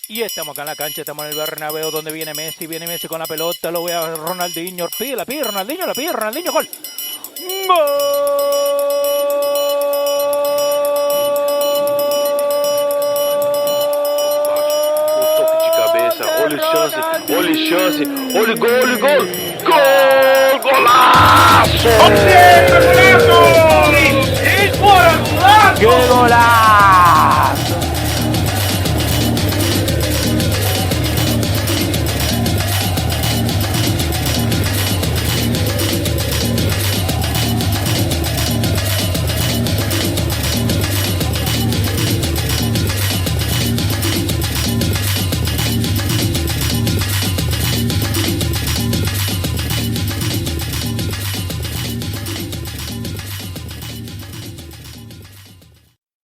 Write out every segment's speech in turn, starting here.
Y estamos acá en la cancha, estamos en el Bernabéu donde viene Messi con la pelota, lo ve a Ronaldinho, pide, Ronaldinho, gol. O toque de cabeça, olha chance, olha gol! Gol! Golaço! ¡Qué golazo!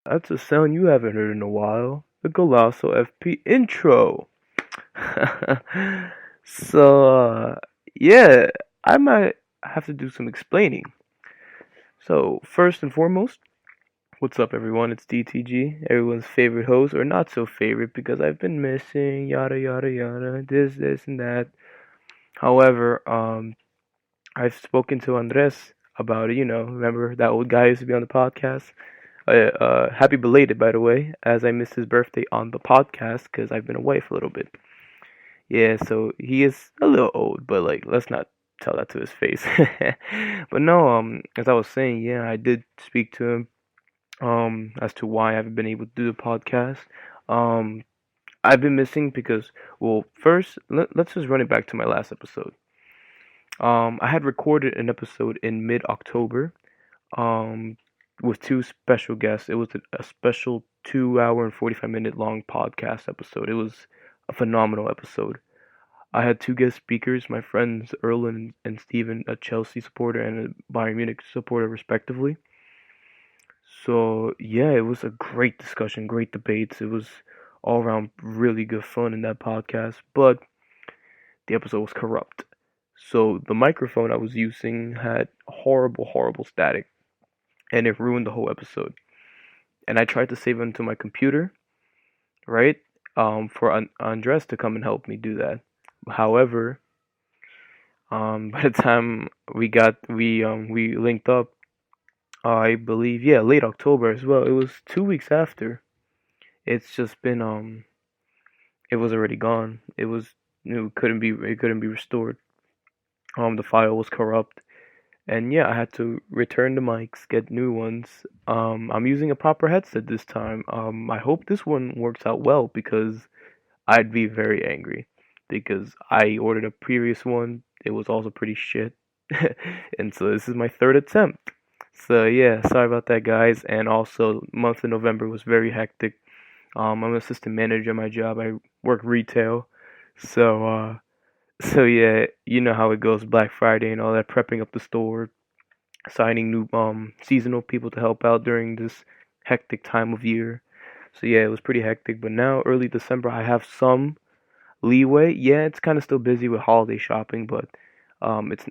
That's a sound you haven't heard in a while. The Golasso FP intro. so, yeah, I might have to do some explaining. So, first and foremost, what's up, everyone? It's DTG, everyone's favorite host, or not so favorite because I've been missing, yada yada yada, this, and that. However, I've spoken to Andres about it, remember that old guy who used to be on the podcast? Happy belated, by the way, as I missed his birthday on the podcast because I've been away for a little bit. Yeah, so he is a little old, but like, let's not tell that to his face. But no, as I was saying, yeah, I did speak to him, as to why I haven't been able to do the podcast. Um, I've been missing because, well, first, let's just run it back to my last episode. I had recorded an episode in mid-October. With two special guests. It was a special 2 hour and 45-minute long podcast episode. It was a phenomenal episode. I had two guest speakers, my friends Earl and Steven, a Chelsea supporter and a Bayern Munich supporter, respectively. So, yeah, it was a great discussion, great debates. It was all around really good fun in that podcast, but the episode was corrupt. So, the microphone I was using had horrible static, and it ruined the whole episode. And I tried to save it onto my computer, right? For Andres to come and help me do that. However, by the time we linked up, I believe, yeah, late October as well. It was 2 weeks after. It's just been it was already gone. It couldn't be restored. The file was corrupt. And yeah, I had to return the mics, get new ones. I'm using a proper headset this time. I hope this one works out well because I'd be very angry because I ordered a previous one. It was also pretty shit. And so this is my third attempt. So yeah, sorry about that, guys. And also, month of November was very hectic. I'm an assistant manager at my job. I work retail. So so yeah, you know how it goes, Black Friday and all that, prepping up the store, signing new seasonal people to help out during this hectic time of year. So yeah, it was pretty hectic, but now early December I have some leeway. Yeah, it's kind of still busy with holiday shopping, but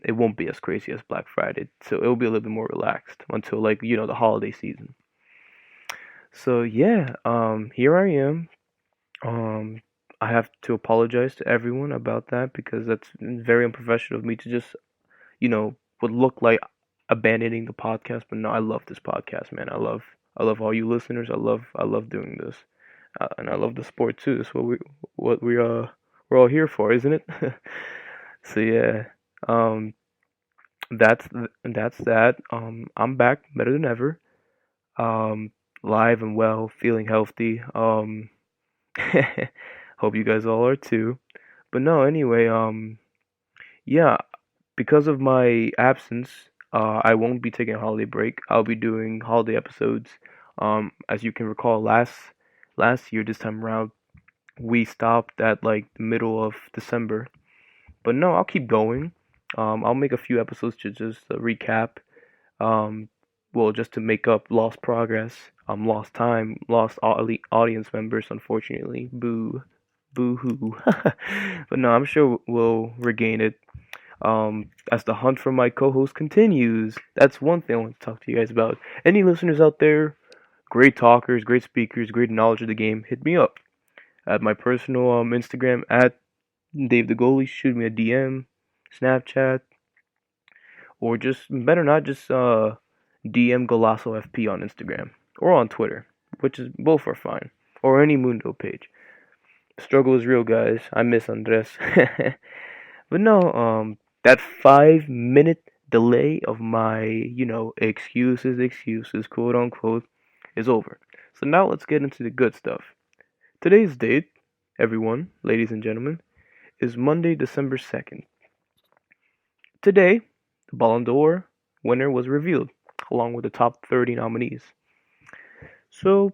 it won't be as crazy as Black Friday. So it'll be a little bit more relaxed until, like, the holiday season. So yeah, here I am. Um I have to apologize to everyone about that because that's very unprofessional of me to just, would look like abandoning the podcast. But no, I love this podcast, man. I love all you listeners. I love doing this, and I love the sport too. That's we're all here for, isn't it? So yeah, um, that's that. I'm back better than ever. Um, Live and well, feeling healthy. Hope you guys all are too. But no, anyway, yeah, because of my absence, I won't be taking a holiday break. I'll be doing holiday episodes. As you can recall, last year this time around, we stopped at like the middle of December. But no, I'll keep going. I'll make a few episodes to just recap. Um, well, just to make up lost progress, lost time, lost audience members, unfortunately. Boo hoo. But no, I'm sure we'll regain it. As the hunt for my co-host continues. That's one thing I want to talk to you guys about. Any listeners out there, great talkers, great speakers, great knowledge of the game, hit me up. at my personal Instagram at Dave the Goalie. Shoot me a DM, Snapchat, or just better not just DM Golasso FP on Instagram or on Twitter, which is both are fine, or any Mundo page. Struggle is real, guys. I miss Andres. But no, that 5 minute delay of my, excuses, quote unquote, is over. So now let's get into the good stuff. Today's date, everyone, ladies and gentlemen, is Monday, December 2nd. Today, the Ballon d'Or winner was revealed, along with the top 30 nominees. So,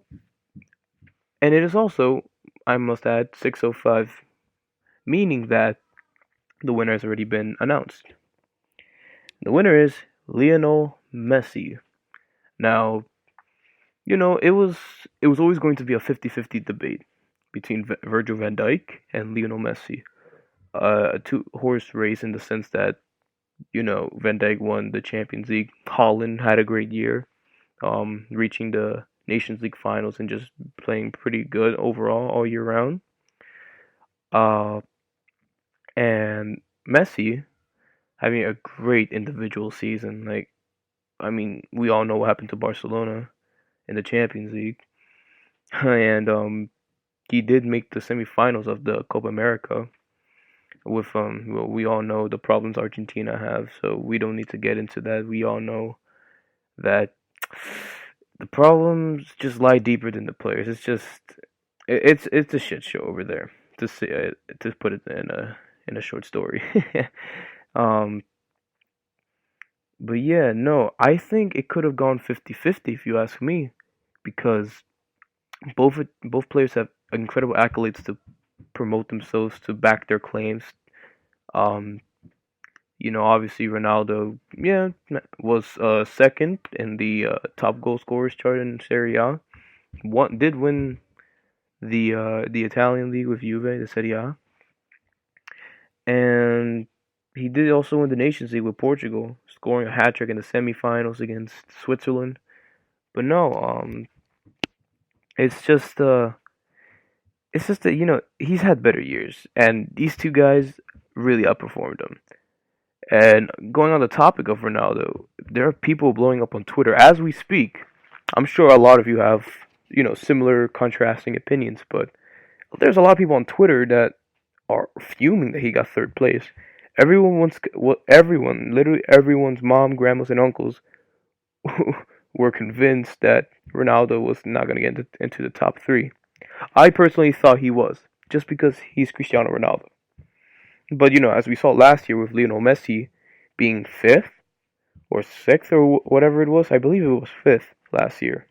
and it is also, I must add, 6:05, meaning that the winner has already been announced. The winner is Lionel Messi. Now, it was always going to be a 50-50 debate between Virgil van Dijk and Lionel Messi. A two-horse race in the sense that, Van Dijk won the Champions League. Holland had a great year, reaching the Nations League finals and just playing pretty good overall all year round. Uh, and Messi having a great individual season. Like, I mean, we all know what happened to Barcelona in the Champions League, and he did make the semifinals of the Copa America. With well, we all know the problems Argentina have, so we don't need to get into that. We all know that the problems just lie deeper than the players. It's just it's a shit show over there, to put it in a short story. um, but yeah, no, I think it could have gone 50-50 if you ask me, because both players have incredible accolades to promote themselves, to back their claims. Um, Obviously Ronaldo, yeah, was second in the top goal scorers chart in Serie A. Did win the Italian league with Juve, the Serie A, and he did also win the Nations League with Portugal, scoring a hat trick in the semifinals against Switzerland. But no, it's just that he's had better years, and these two guys really outperformed him. And going on the topic of Ronaldo, there are people blowing up on Twitter as we speak. I'm sure a lot of you have, similar contrasting opinions, but there's a lot of people on Twitter that are fuming that he got third place. Literally everyone's mom, grandmas, and uncles were convinced that Ronaldo was not going to get into the top three. I personally thought he was, just because he's Cristiano Ronaldo. But as we saw last year with Lionel Messi being fifth or sixth or whatever it was, I believe it was fifth last year.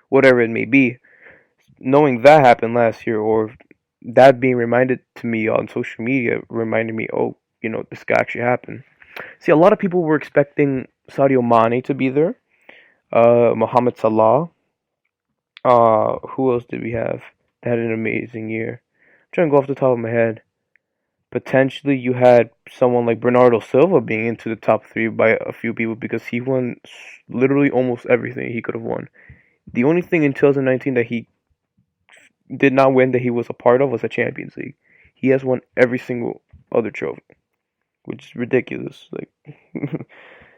Whatever it may be, knowing that happened last year, or that being reminded to me on social media, reminded me, oh, this guy actually happened. See, a lot of people were expecting Sadio Mane to be there, Mohamed Salah. Who else did we have that had an amazing year? I'm trying to go off the top of my head. Potentially, you had someone like Bernardo Silva being into the top three by a few people, because he won literally almost everything he could have won. The only thing in 2019 that he did not win that he was a part of was the Champions League. He has won every single other trophy, which is ridiculous. Like,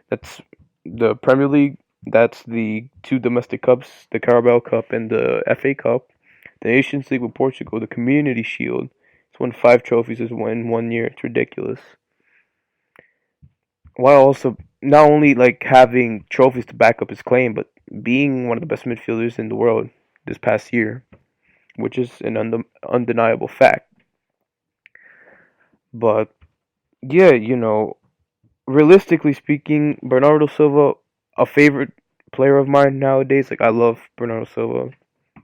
that's the Premier League, that's the two domestic cups, the Carabao Cup and the FA Cup, the Nations League with Portugal, the Community Shield. He's won 5 trophies in 1 year. It's ridiculous. While also not only like having trophies to back up his claim, but being one of the best midfielders in the world this past year, which is an undeniable fact. But yeah, realistically speaking, Bernardo Silva, a favorite player of mine nowadays. Like, I love Bernardo Silva.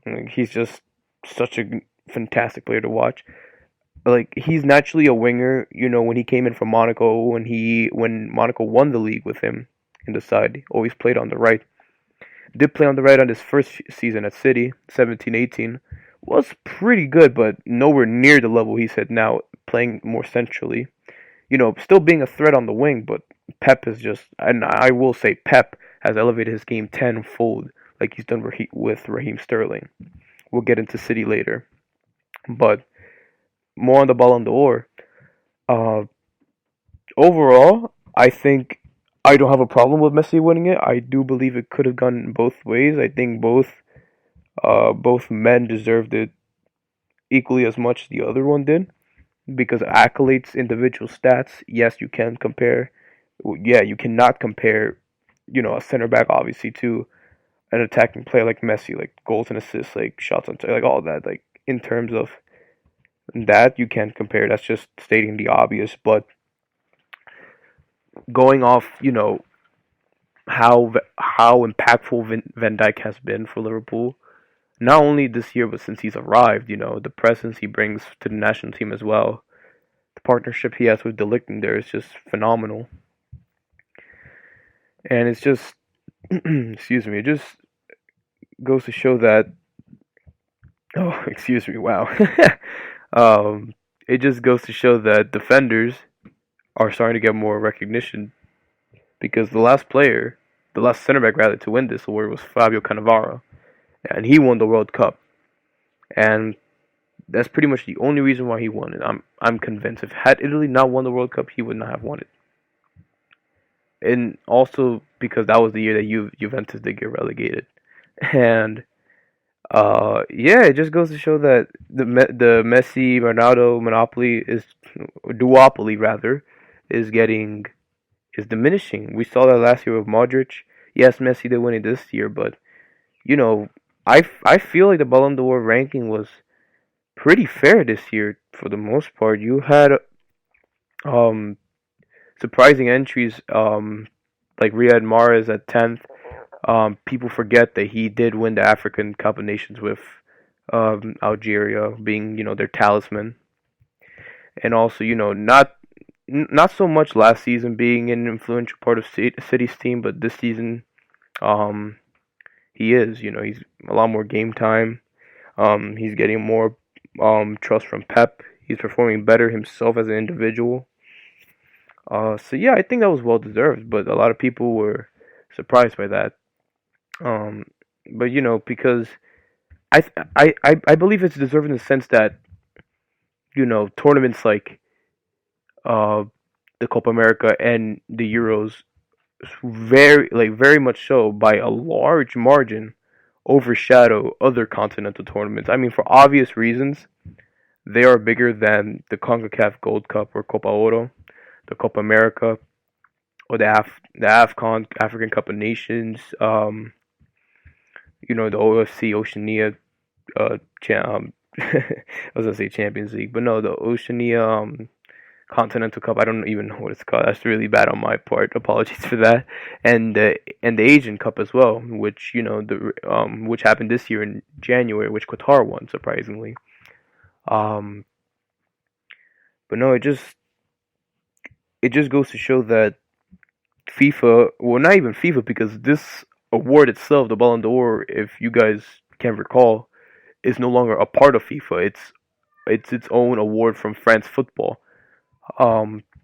Like, he's just such a fantastic player to watch. Like, he's naturally a winger. When he came in from Monaco, when Monaco won the league with him in the side, always played on the right. Did play on the right on his first season at City, 17-18. Was pretty good, but nowhere near the level he's at now, playing more centrally. Still being a threat on the wing, but Pep is just, and I will say Pep has elevated his game tenfold, like he's done with Raheem Sterling. We'll get into City later. But more on the Ballon d'Or. Uh, Overall, I think I don't have a problem with Messi winning it. I do believe it could have gone both ways. I think both men deserved it equally as much as the other one did because accolades, individual stats. Yes, you can compare. Yeah, you cannot compare. A center back obviously to an attacking player like Messi, like goals and assists, like shots on, like all that. Like in terms of that, you can't compare. That's just stating the obvious. But going off, how impactful Van Dijk has been for Liverpool, not only this year but since he's arrived. The presence he brings to the national team as well, the partnership he has with De Ligt in there is just phenomenal, and it's just excuse me, it just goes to show that. Oh, excuse me. Wow. It just goes to show that defenders are starting to get more recognition because the last center back rather to win this award was Fabio Cannavaro, and he won the World Cup, and that's pretty much the only reason why he won it. I'm convinced if had Italy not won the World Cup, he would not have won it, and also because that was the year that Juventus did get relegated, and yeah, it just goes to show that the Messi Ronaldo monopoly is duopoly rather is getting is diminishing. We saw that last year with Modric. Yes, Messi did win it this year, but you know, I feel like the Ballon d'Or ranking was pretty fair this year for the most part. You had um surprising entries like Riyad Mahrez at 10th. People forget that he did win the African Cup of Nations with Algeria being their talisman, and also not so much last season being an influential part of City's team, but this season um he is. He's a lot more game time. He's getting more trust from Pep. He's performing better himself as an individual. So yeah, I think that was well deserved, but a lot of people were surprised by that. Um, but because I believe it's deserved in the sense that tournaments like uh the Copa America and the Euros very much so by a large margin overshadow other continental tournaments. I mean, for obvious reasons, they are bigger than the CONCACAF Gold Cup or Copa Oro, the Copa America, or the AFCON African Cup of Nations. The OFC Oceania I was gonna say Champions League, but no, the Oceania Continental Cup. I don't even know what it's called. That's really bad on my part. Apologies for that. And the Asian Cup as well, which which happened this year in January, which Qatar won surprisingly. Um, but no, it just goes to show that FIFA, well, not even FIFA, because this award itself, the Ballon d'Or, if you guys can recall, is no longer a part of FIFA. It's its own award from France Football.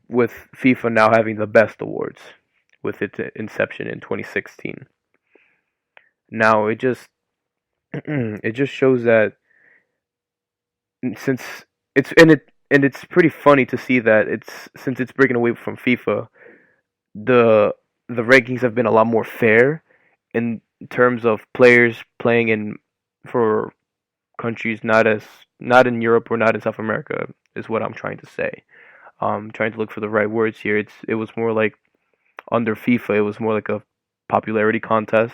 With FIFA now having the best awards with its inception in 2016. Now it just it just shows that since it's pretty funny to see that since it's breaking away from FIFA, the rankings have been a lot more fair in terms of players playing in for countries not in Europe or not in South America is what I'm trying to say. Trying to look for the right words here. It was more like under FIFA, it was more like a popularity contest,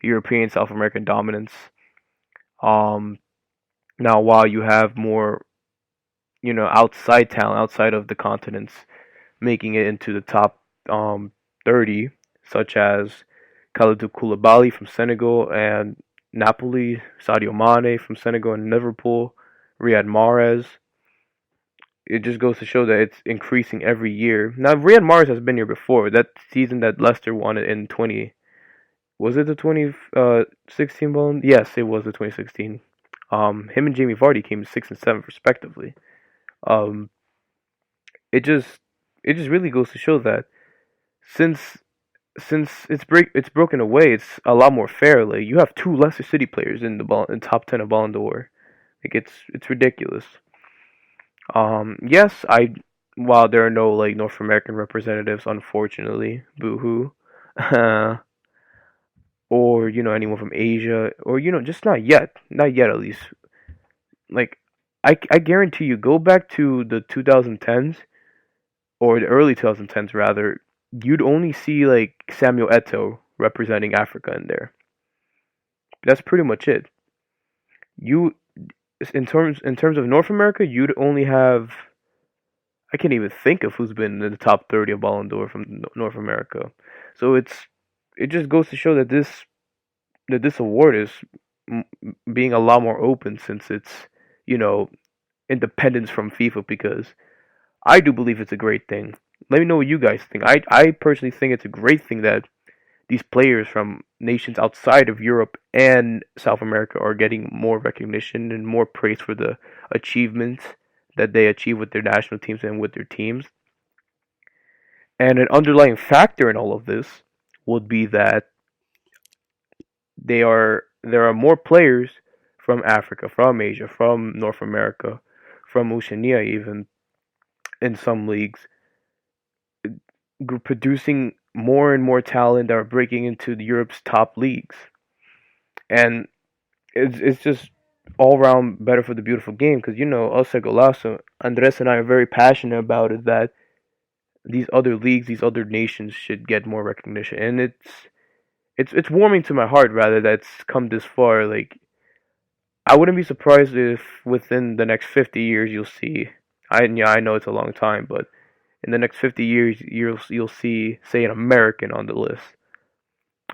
European South American dominance. Um, Now while you have more outside talent outside of the continents making it into the top 30, such as Kalidou Koulibaly from Senegal and Napoli, Sadio Mane from Senegal and Liverpool, Riyad Mahrez. It just goes to show that it's increasing every year. Now, Riyad Mahrez has been here before. That season that Leicester won it in 20, was it the 2016 Ballon? Yes, it was the 2016. Him and Jamie Vardy came 6th and 7th respectively. Um, it just it just really goes to show that since it's broken away, it's a lot more fair. Like you have two Leicester City players in the top 10 of Ballon d'Or, Like it's ridiculous. Yes, while there are no like North American representatives, unfortunately, boo-hoo, or anyone from Asia, or just not yet at least. Like I guarantee you, go back to the 2010s or the early 2010s rather, you'd only see like Samuel Eto'o representing Africa in there. That's pretty much it. You in terms of North America, you'd only have I can't even think of who's been in the top 30 of Ballon d'Or from North America. So it just goes to show that this award is being a lot more open since it's you know independence from FIFA because I do believe it's a great thing. Let me know what you guys think. I personally think it's a great thing that these players from nations outside of Europe and South America are getting more recognition and more praise for the achievements that they achieve with their national teams and with their teams. And an underlying factor in all of this would be that there are more players from Africa, from Asia, from North America, from Oceania even in some leagues producing more and more talent that are breaking into Europe's top leagues. And it's just all around better for the beautiful game because us at Golasso, Andres and I are very passionate about it that these other leagues, these other nations should get more recognition, and it's warming to my heart rather that it's come this far. Like I wouldn't be surprised if within the next 50 years you'll see. I know it's a long time, but in the next 50 years you'll see say an American on the list.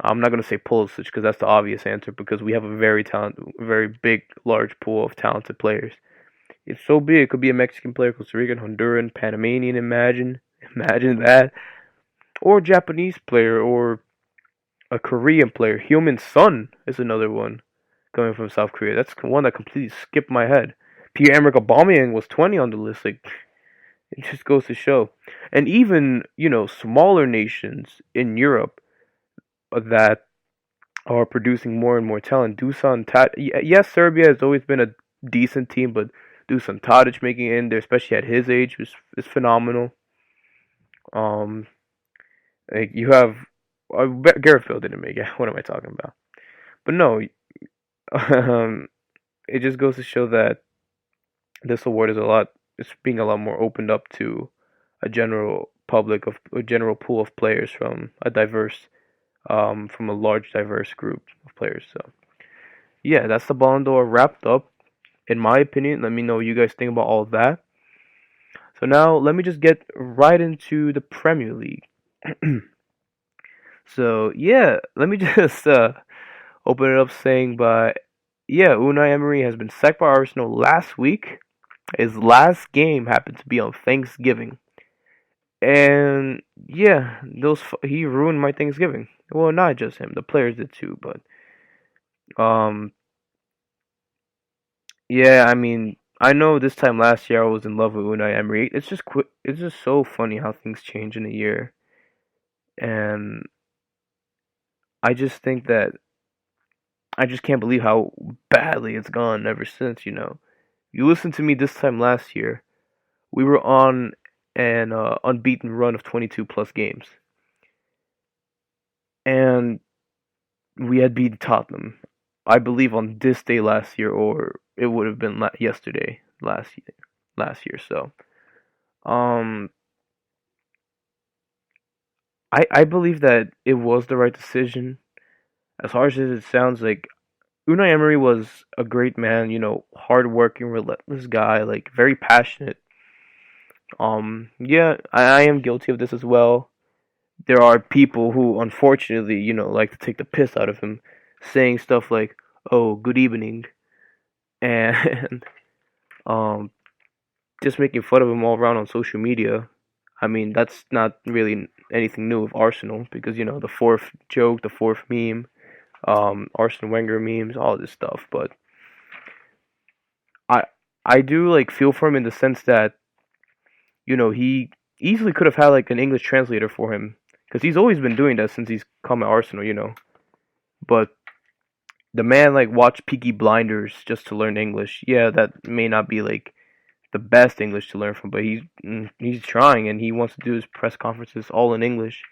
I'm not gonna say Pulisic because that's the obvious answer because we have a very big, large pool of talented players. It's so big. It could be a Mexican player, Costa Rican, Honduran, Panamanian. Imagine that, or a Japanese player, or a Korean player. Heung-min Son is another one coming from South Korea. That's one that completely skipped my head. Pierre-Emerick Aubameyang was 20 on the list. Like it just goes to show, and even smaller nations in Europe that are producing more and more talent. Yes, Serbia has always been a decent team, but Dusan Tadic making it in there, especially at his age, is phenomenal. Um, like you have Gareth Bale didn't make it. What am I talking about? But no, it just goes to show that this award it's being a lot more opened up to a general public of a general pool of players from a large diverse group of players. So yeah, that's the Ballon d'Or wrapped up. In my opinion, let me know what you guys think about all of that. So now let me just get right into the Premier League. So yeah, let me just open it up saying Unai Emery has been sacked by Arsenal last week. His last game happened to be on Thanksgiving. And yeah, he ruined my Thanksgiving. Well, not just him, the players did too, but um yeah, I mean, I know this time last year I was in love with Unai Emery. It's just so funny how things change in a year. And I just think that I just can't believe how badly it's gone ever since, You listen to me this time last year, we were on an unbeaten run of 22 plus games. And we had beaten Tottenham, I believe, on this day last year, or it would have been yesterday last year. So, um, I believe that it was the right decision. As harsh as it sounds, like Unai Emery was a great man, hardworking, relentless guy, like very passionate. Yeah, I am guilty of this as well. There are people who, unfortunately, like to take the piss out of him, saying stuff like, "Oh, good evening," and um, just making fun of him all around on social media. I mean, that's not really anything new with Arsenal because the fourth joke, the fourth meme, Arsene Wenger memes, all this stuff. But I I do like feel for him in the sense that he easily could have had like an English translator for him because he's always been doing that since he's come at Arsenal. But the man like watched Peaky Blinders just to learn English. Yeah, that may not be like the best English to learn from, but he's trying, and he wants to do his press conferences all in English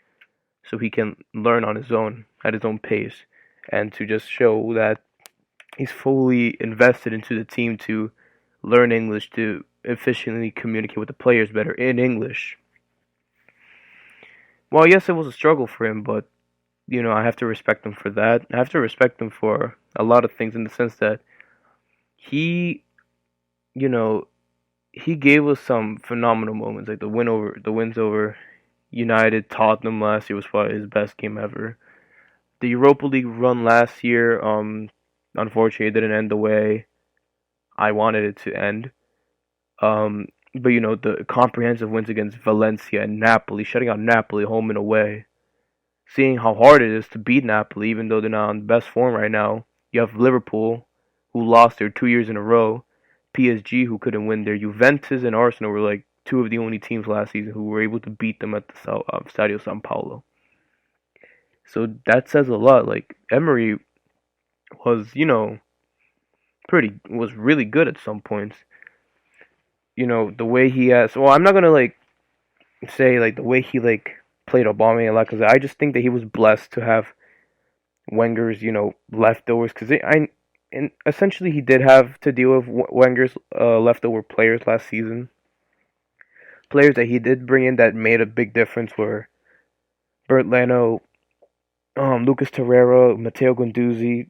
so he can learn on his own at his own pace, and to just show that he's fully invested into the team to learn English to efficiently communicate with the players better in English. Well, yes, it was a struggle for him, but I have to respect him for that. I have to respect him for a lot of things in the sense that he, you know, he gave us some phenomenal moments, like the wins over United, Tottenham last year was probably his best game ever. The Europa League run last year, unfortunately, it didn't end the way I wanted it to end. But the comprehensive wins against Valencia and Napoli, shutting out Napoli home and away, seeing how hard it is to beat Napoli, even though they're not on best form right now. You have Liverpool, who lost their 2 years in a row, PSG, who couldn't win there. Juventus and Arsenal were like two of the only teams last season who were able to beat them at the Stadio San Paulo. So that says a lot. Like Emery was, was really good at some points. The way he has. Well, I'm not gonna like say like the way he like played Obama a lot because I just think that he was blessed to have Wenger's leftovers because and essentially he did have to deal with Wenger's leftover players last season. Players that he did bring in that made a big difference were Bert Leno, Lucas Torreira, Matteo Guendouzi,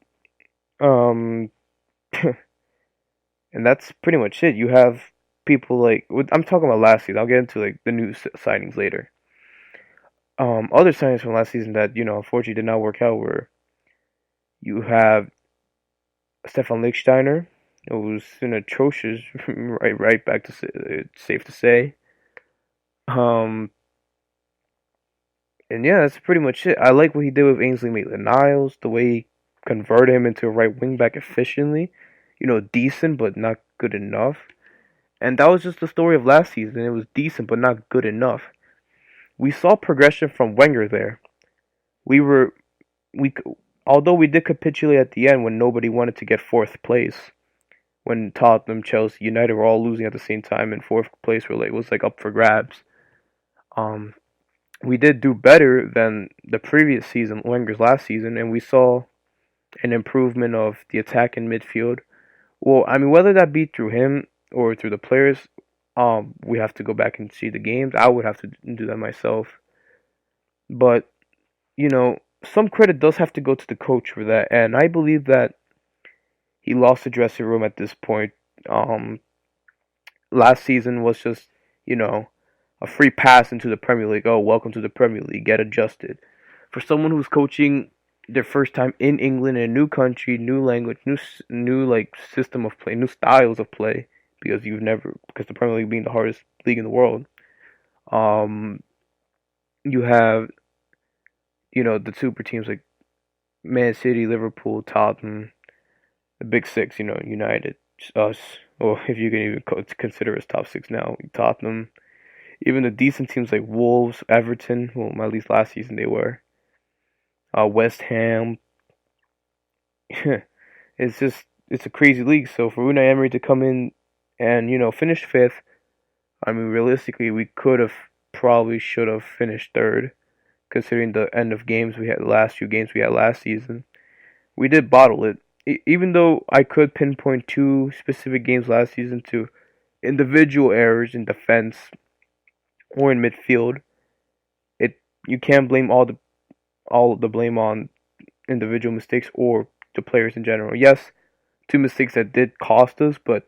um, and that's pretty much it. You have people like I'm talking about last season. I'll get into like the new signings later. Other signings from last season that unfortunately did not work out were you have Stefan Lichtsteiner, who's an atrocious right back to it's safe to say. Um, and yeah, that's pretty much it. I like what he did with Ainsley Maitland-Niles, the way he converted him into a right wing back efficiently. Decent but not good enough. And that was just the story of last season. It was decent but not good enough. We saw progression from Wenger there. We were we although we did capitulate at the end when nobody wanted to get fourth place. When Tottenham, Chelsea, United were all losing at the same time, and fourth place was like up for grabs. Um, we did do better than the previous season, Wenger's last season, and we saw an improvement of the attack in midfield. Well, I mean, whether that be through him or through the players, we have to go back and see the games. I would have to do that myself. But, some credit does have to go to the coach for that, and I believe that he lost the dressing room at this point. Last season was just, a free pass into the Premier League. Oh, welcome to the Premier League. Get adjusted. For someone who's coaching their first time in England in a new country, new language, new like system of play, new styles of play, because the Premier League being the hardest league in the world. You have the super teams like Man City, Liverpool, Tottenham, the big six. United, us, or if you can even consider us top six now, Tottenham. Even the decent teams like Wolves, Everton. Well, at least last season they were. West Ham. It's a crazy league. So for Unai Emery to come in and finish fifth, I mean realistically we should have finished third, considering the end of games we had, the last few games we had last season. We did bottle it. Even though I could pinpoint two specific games last season to individual errors in defense or in midfield, you can't blame all the blame on individual mistakes or the players in general. Yes, two mistakes that did cost us, but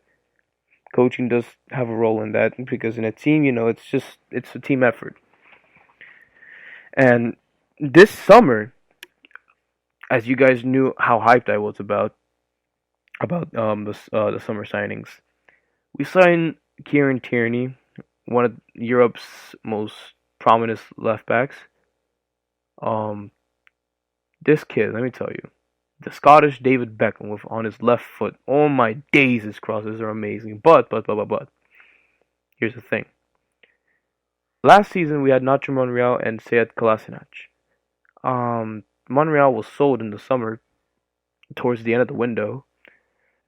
coaching does have a role in that because in a team, it's a team effort. And this summer, as you guys knew how hyped I was about the summer signings, we signed Kieran Tierney, one of Europe's most prominent left backs. This kid, let me tell you, the Scottish David Beckham on his left foot. Oh my days, his crosses are amazing. But, here's the thing. Last season we had Nacho Monreal and Sead Kolasinac. Monreal was sold in the summer towards the end of the window.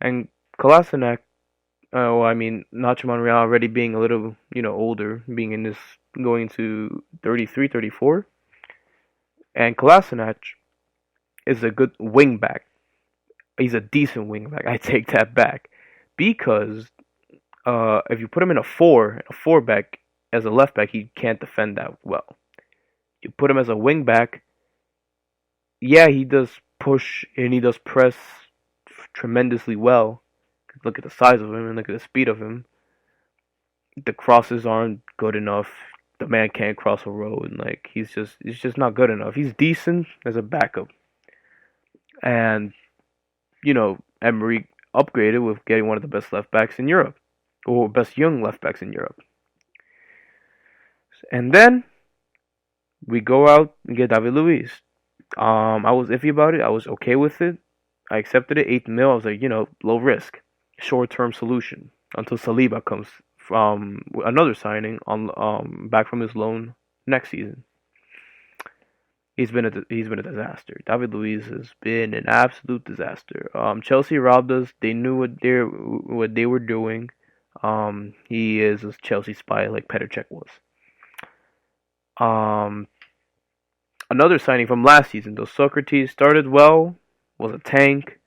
And Kolasinac, Nacho Monreal already being a little, older, being in this, going to 33, 34. And Kolasinac is a good wing back. He's a decent wing back. I take that back. Because if you put him in a four back, as a left back, he can't defend that well. You put him as a wing back, yeah, he does push and he does press tremendously well. Look at the size of him and look at the speed of him. The crosses aren't good enough. The man can't cross a road, and like he's just not good enough. He's decent as a backup, and Emery upgraded with getting one of the best left backs in Europe, or best young left backs in Europe. And then we go out and get David Luiz. I was iffy about it. I was okay with it. I accepted it. 8 mil. I was like, low risk, short term solution until Saliba comes from another signing on back from his loan next season. He's been a disaster. David Luiz has been an absolute disaster. Chelsea robbed us. They knew what they were doing. He is a Chelsea spy like Petr Cech was. Another signing from last season, though. Socrates started well, was a tank.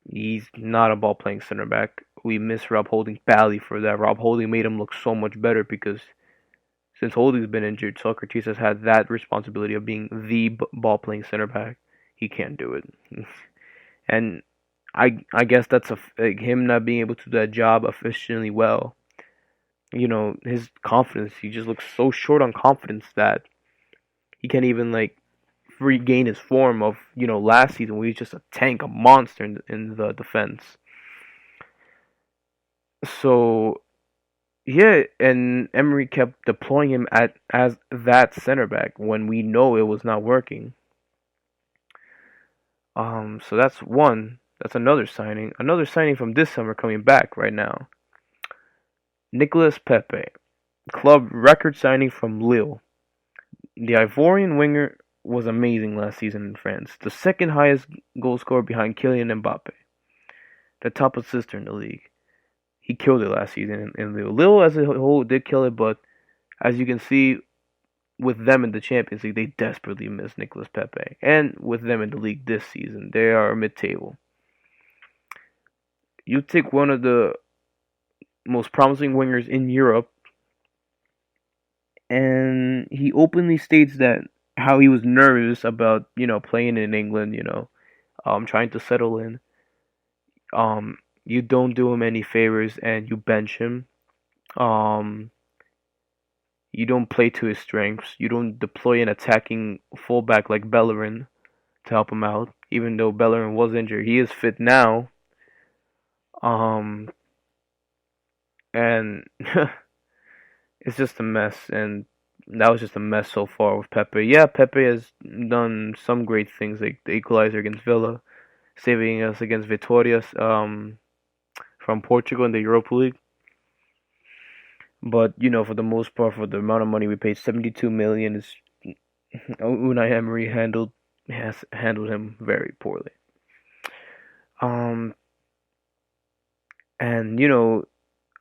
He's not a ball playing center back. We miss Rob Holding badly for that. Rob Holding made him look so much better because since Holding's been injured, Socrates has had that responsibility of being the ball playing center back. He can't do it, and I guess that's him not being able to do that job efficiently well. His confidence. He just looks so short on confidence that he can't even regain his form of last season where he's just a tank, a monster in the defense. So yeah, and Emery kept deploying him as that center back when we know it was not working. So that's one. That's another signing. Another signing from this summer coming back right now. Nicolas Pepe, club record signing from Lille. The Ivorian winger was amazing last season in France. The second highest goal scorer behind Kylian Mbappe. The top assister in the league. He killed it last season in Lille. Lille as a whole did kill it, but as you can see, with them in the Champions League, they desperately miss Nicolas Pepe. And with them in the league this season, they are mid-table. You take one of the most promising wingers in Europe, and he openly states that how he was nervous about playing in England, trying to settle in. You don't do him any favors and you bench him. You don't play to his strengths. You don't deploy an attacking fullback like Bellerin to help him out, even though Bellerin was injured. He is fit now. And it's just a mess, and that was just a mess so far with Pepe. Yeah, Pepe has done some great things, like the equalizer against Villa, saving us against Vitória from Portugal in the Europa League. But for the most part, for the amount of money we paid, 72 million, is Unai Emery has handled him very poorly. And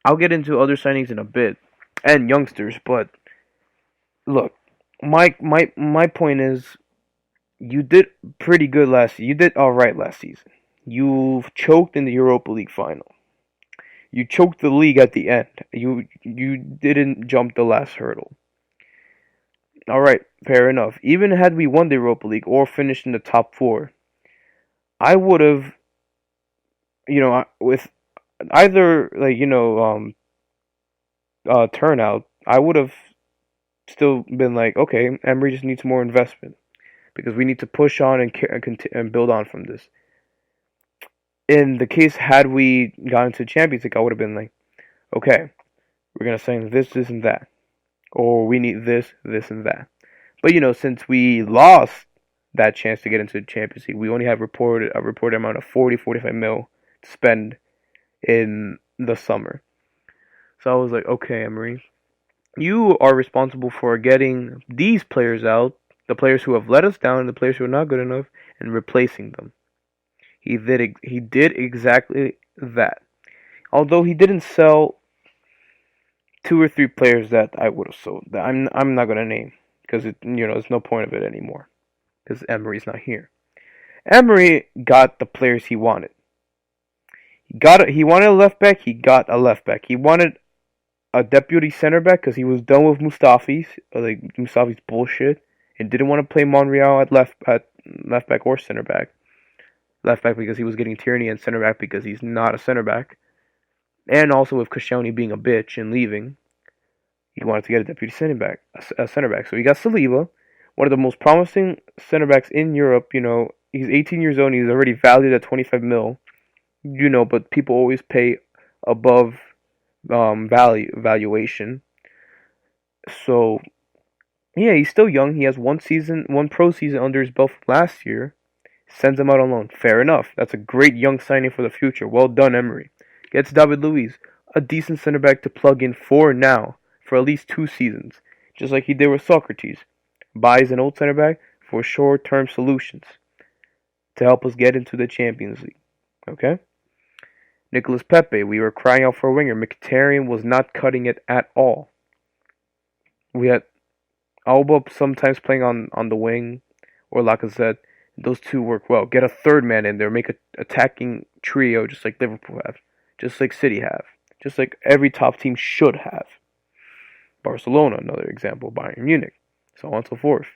I'll get into other signings in a bit and youngsters, but look, my point is, you did pretty good last season. You did all right last season. You choked in the Europa League final. You choked the league at the end. You didn't jump the last hurdle. All right, fair enough. Even had we won the Europa League or finished in the top 4, I would have, with either turnout, I would have still been like, okay, Emery just needs more investment because we need to push on and build on from this. In the case had we gotten to Champions League, I would have been like, okay, we're gonna sign this, this, and that, or we need this, this, and that. But since we lost that chance to get into the Champions League, we only have a reported amount of 40-45 mil to spend in the summer. So I was like, okay, Emery, you are responsible for getting these players out, the players who have let us down, the players who are not good enough, and replacing them. He did exactly that. Although he didn't sell 2 or 3 players that I would have sold. I'm not gonna name because there's no point of it anymore because Emery's not here. Emery got the players he wanted. He wanted a left back. He got a left back. He wanted a deputy center back because he was done with Mustafi's bullshit and didn't want to play Monreal at left back or center back. Left back because he was getting Tierney, and center back because he's not a center back. And also with Koscielny being a bitch and leaving, he wanted to get a deputy center back. So he got Saliba, one of the most promising center backs in Europe. He's 18 years old and he's already valued at 25 mil. But people always pay above valuation. So yeah, he's still young. He has one pro season under his belt from last year. Sends him out on loan. Fair enough. That's a great young signing for the future. Well done, Emery. Gets David Luiz, a decent center back to plug in for now, for at least 2 seasons, just like he did with Socrates. Buys an old center back for short-term solutions to help us get into the Champions League. Okay? Nicolas Pepe, we were crying out for a winger. Mkhitaryan was not cutting it at all. We had Alba sometimes playing on the wing, or Lacazette. Those two work well. Get a third man in there. Make an attacking trio just like Liverpool have. Just like City have. Just like every top team should have. Barcelona, another example. Bayern Munich. So on and so forth.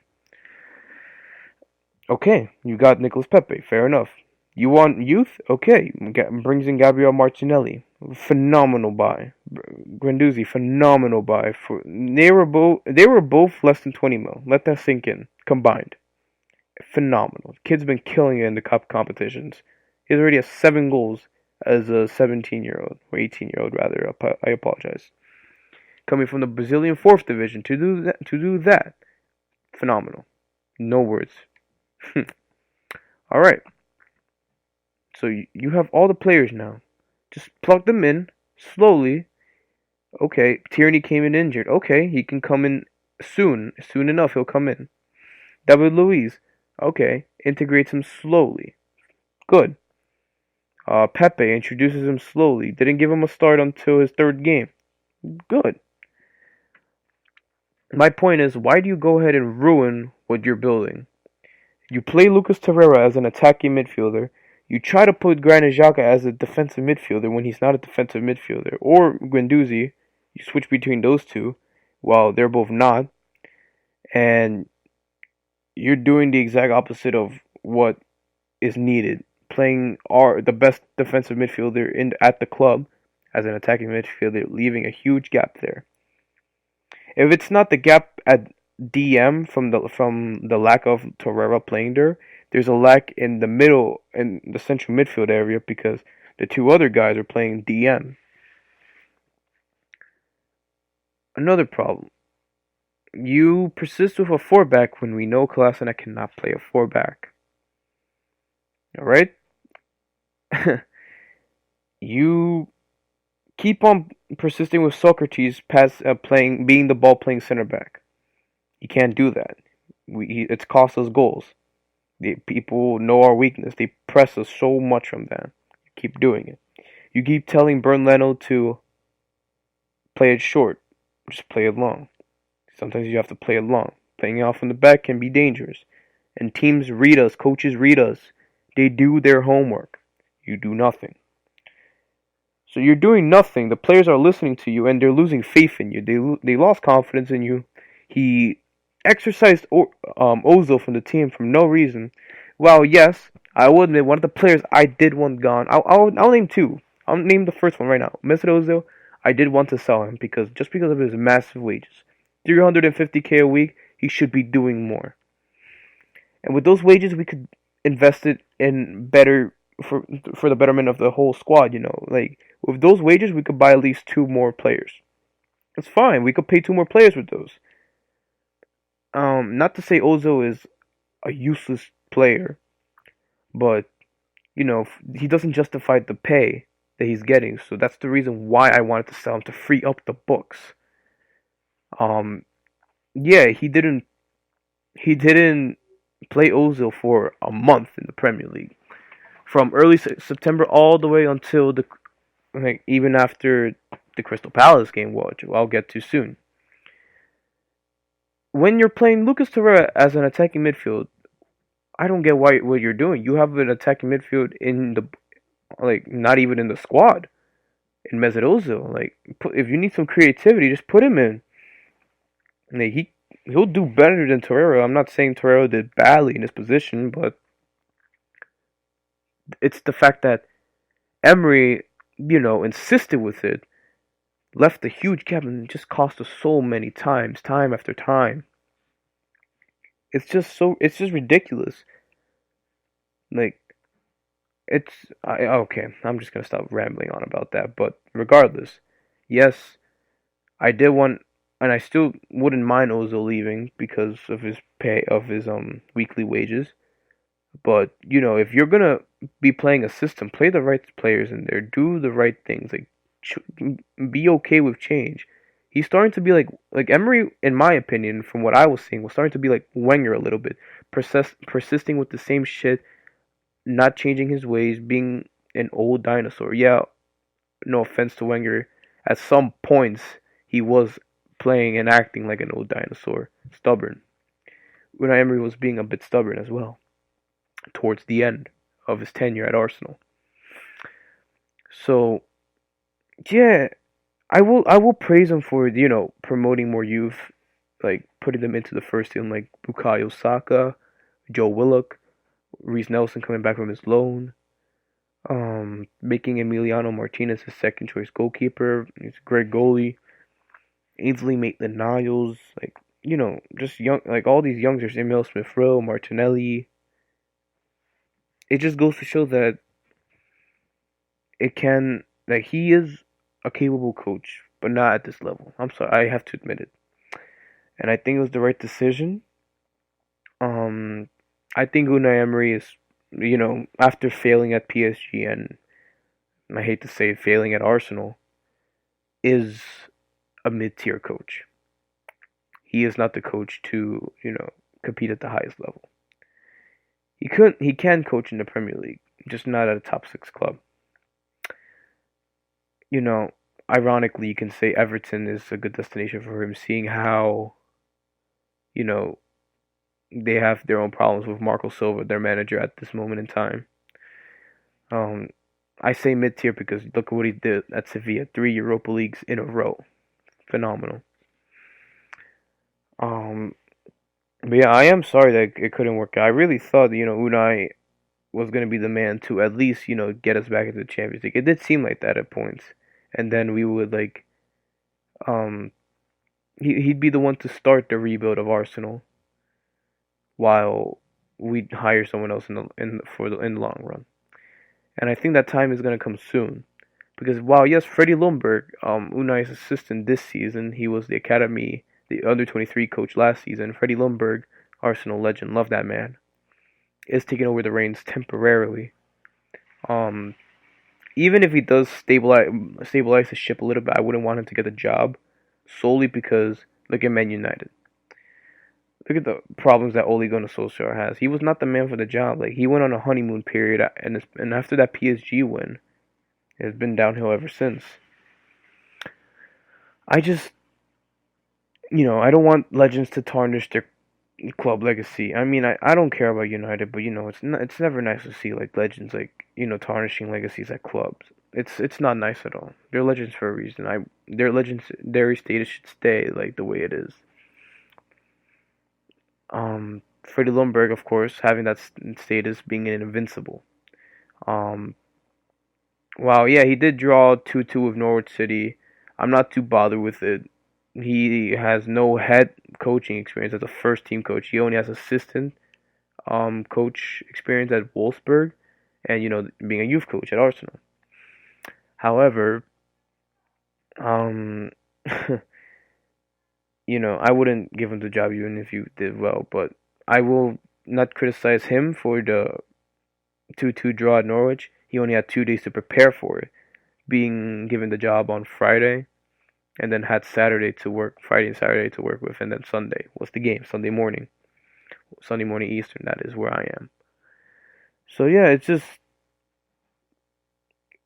Okay, you got Nicolas Pepe. Fair enough. You want youth? Okay. Brings in Gabriel Martinelli. Phenomenal buy. Guendouzi, phenomenal buy. They were both less than 20 mil. Let that sink in. Combined. Phenomenal. Kid's been killing it in the cup competitions. He's already has 7 goals as a 17-year-old, or 18-year-old rather. I apologize. Coming from the Brazilian 4th division to do that. Phenomenal. No words. All right. So you have all the players now. Just plug them in slowly. Okay, Tierney came in injured. Okay, he can come in soon. Soon enough, he'll come in. David Luiz. Okay, integrates him slowly. Good. Pepe introduces him slowly. Didn't give him a start until his 3rd game. Good. My point is, why do you go ahead and ruin what you're building? You play Lucas Torreira as an attacking midfielder. You try to put Granit Xhaka as a defensive midfielder when he's not a defensive midfielder. Or Guendouzi. You switch between those two while they're both not. And you're doing the exact opposite of what is needed. Playing the best defensive midfielder at the club as an attacking midfielder, leaving a huge gap there. If it's not the gap at DM from the lack of Torreira playing there, there's a lack in the middle, in the central midfield area, because the 2 other guys are playing DM. Another problem. You persist with a 4-back when we know Kolasinac cannot play a 4-back. Alright? You keep on persisting with Socrates being the ball playing center back. You can't do that. It's cost us goals. The people know our weakness. They press us so much from that. You keep doing it. You keep telling Bernd Leno to play it short. Just play it long. Sometimes you have to play it long. Playing it off from the back can be dangerous. And teams read us. Coaches read us. They do their homework. You do nothing. So you're doing nothing. The players are listening to you and they're losing faith in you. They lost confidence in you. He exercised Ozil from the team for no reason. Well, yes, I will admit one of the players I did want gone. I'll name 2. I'll name the first one right now. Mesut Ozil. I did want to sell him because of his massive wages. 350k a week. He should be doing more. And with those wages, we could invest it in better for the betterment of the whole squad. Like with those wages, we could buy at least 2 more players. It's fine. We could pay 2 more players with those. Not to say Ozil is a useless player, but he doesn't justify the pay that he's getting. So that's the reason why I wanted to sell him, to free up the books. Yeah, he didn't play Ozil for a month in the Premier League. from early September all the way until the like even after the Crystal Palace game, which I'll get to soon. When you're playing Lucas Torreira as an attacking midfield, I don't get why what you're doing. You have an attacking midfield in the like not even in the squad in Mesut Ozil. Like if you need some creativity, just put him in. Like, he'll do better than Torreira. I'm not saying Torreira did badly in his position, but it's the fact that Emery, insisted with it, left a huge gap and just cost us so many times, time after time. It's just ridiculous. Like, okay, I'm just gonna stop rambling on about that. But regardless, yes, I did want, and I still wouldn't mind Ozil leaving because of his pay, of his weekly wages. But if you're gonna be playing a system, play the right players in there, do the right things, like be okay with change. He's starting to be like Emery, in my opinion, from what I was seeing, was starting to be like Wenger a little bit, persisting with the same shit, not changing his ways, being an old dinosaur. Yeah, no offense to Wenger, at some points he was playing and acting like an old dinosaur, stubborn. Unai Emery was being a bit stubborn as well towards the end of his tenure at Arsenal. So yeah, I will praise him for promoting more youth, like putting them into the first team, like Bukayo Saka, Joe Willock, Reece Nelson coming back from his loan, making Emiliano Martinez his second choice goalkeeper. He's a great goalie. Ainsley Maitland-Niles, like just young, like all these youngsters, Emil Smith-Rowe, Martinelli. It just goes to show that he is a capable coach, but not at this level. I'm sorry, I have to admit it. And I think it was the right decision. I think Unai Emery is, after failing at PSG and I hate to say it, failing at Arsenal, is a mid-tier coach. He is not the coach to, compete at the highest level. He can coach in the Premier League, just not at a top 6 club. Ironically, you can say Everton is a good destination for him, seeing how, they have their own problems with Marco Silva, their manager at this moment in time. I say mid-tier because look at what he did at Sevilla, 3 Europa Leagues in a row. Phenomenal. But yeah, I am sorry that it couldn't work out. I really thought, Unai was going to be the man to at least, get us back into the Champions League. It did seem like that at points. And then we would, he'd be the one to start the rebuild of Arsenal while we'd hire someone else in the long run. And I think that time is going to come soon. Because while, yes, Freddie Ljungberg, Unai's assistant this season, he was the academy, the under-23 coach last season. Freddie Ljungberg, Arsenal legend, love that man, is taking over the reins temporarily. Even if he does stabilize the ship a little bit, I wouldn't want him to get the job solely because look at Man United. Look at the problems that Ole Gunnar Solskjaer has. He was not the man for the job. Like, he went on a honeymoon period, and after that PSG win, it's been downhill ever since. I just, I don't want legends to tarnish their club legacy. I mean, I don't care about United, but it's never nice to see like legends tarnishing legacies at clubs. It's not nice at all. They're legends for a reason. Their legendary status should stay like the way it is. Freddie Ljungberg, of course, having that status, being an invincible. Wow, yeah, he did draw 2-2 with Norwich City. I'm not too bothered with it. He has no head coaching experience as a first team coach. He only has assistant coach experience at Wolfsburg and being a youth coach at Arsenal. However, I wouldn't give him the job even if you did well, but I will not criticize him for the 2-2 draw at Norwich. He only had 2 days to prepare for it, being given the job on Friday, and then had Friday and Saturday to work with, and then Sunday was the game, Sunday morning Eastern, that is where I am. So yeah, it's just,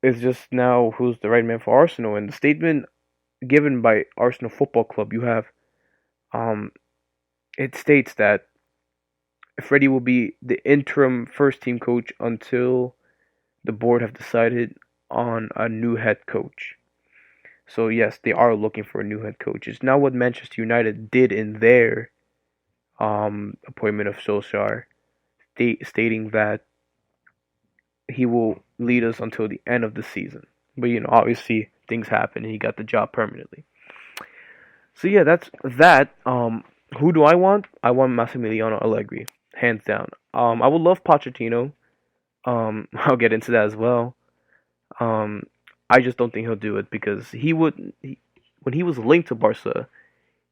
It's just now who's the right man for Arsenal. And the statement given by Arsenal Football Club, you have um, it states that Freddie will be the interim first team coach until the board have decided on a new head coach. So yes, they are looking for a new head coach. It's not what Manchester United did in their appointment of Solskjaer, stating that he will lead us until the end of the season. But obviously things happen and he got the job permanently. So yeah, that's that. Who do I want? I want Massimiliano Allegri, hands down. I would love Pochettino. I'll get into that as well. Um, I just don't think he'll do it because when he was linked to Barca,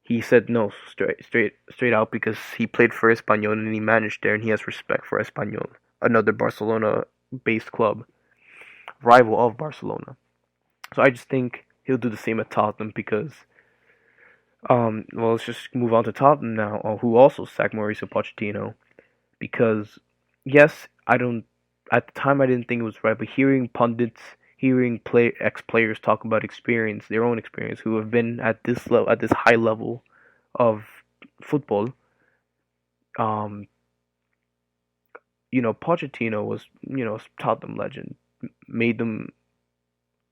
he said no straight out because he played for Espanyol and he managed there and he has respect for Espanyol, another Barcelona-based club, rival of Barcelona. So I just think he'll do the same at Tottenham because well, let's just move on to Tottenham now, who also sacked Mauricio Pochettino because yes, I don't at the time I didn't think it was right, but hearing pundits, hearing ex-players talk about experience, their own experience, who have been at this level, at this high level of football, um, Pochettino was, a Tottenham legend, made them,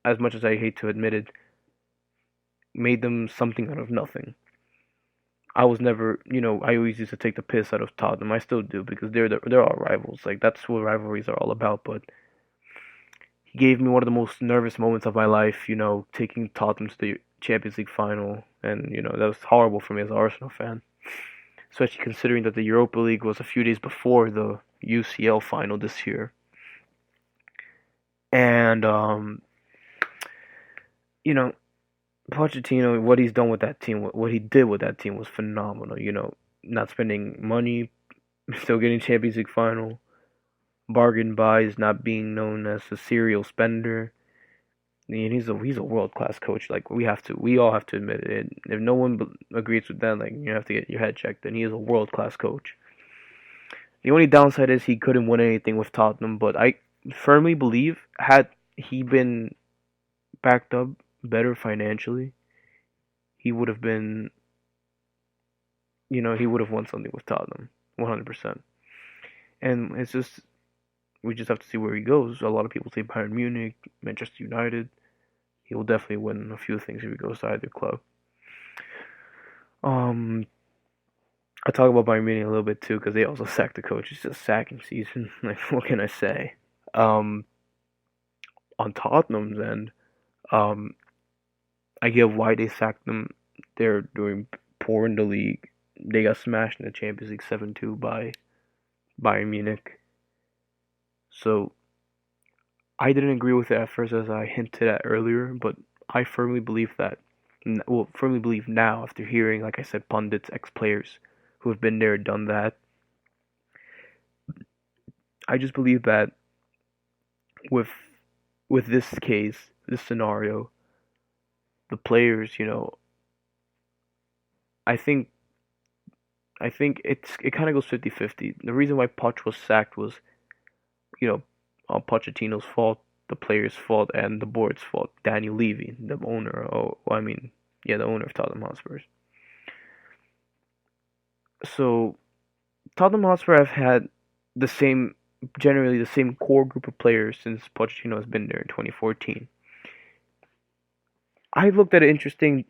as much as I hate to admit it, made them something out of nothing. I was never, I always used to take the piss out of Tottenham. I still do because they're our rivals. Like that's what rivalries are all about. But he gave me one of the most nervous moments of my life. Taking Tottenham to the Champions League final, and that was horrible for me as an Arsenal fan, especially considering that the Europa League was a few days before the UCL final this year. And Pochettino, what he's done with that team, what he did with that team was phenomenal. Not spending money, still getting Champions League final, bargain buys, not being known as a serial spender. And he's a world class coach. Like we all have to admit it. If no one agrees with that, like you have to get your head checked. And he is a world class coach. The only downside is he couldn't win anything with Tottenham. But I firmly believe had he been backed up better financially, he would have been, he would have won something with Tottenham, 100%. And it's just, we just have to see where he goes. A lot of people say Bayern Munich, Manchester United. He will definitely win a few things if he goes to either club. I talk about Bayern Munich a little bit too because they also sacked the coach. It's just sacking season. Like, what can I say? On Tottenham's end, I get why they sacked them. They're doing poor in the league. They got smashed in the Champions League 7-2 by Bayern Munich. So I didn't agree with it at first, as I hinted at earlier, but I firmly believe now after hearing, like I said, pundits, ex-players who have been there, done that. I just believe that with this case, this scenario, the players, I think it kind of goes 50-50. The reason why Poch was sacked was, Pochettino's fault, the players' fault, and the board's fault. Daniel Levy, the owner, the owner of Tottenham Hotspur. So Tottenham Hotspur have had generally the same core group of players since Pochettino has been there in 2014. I looked at an interesting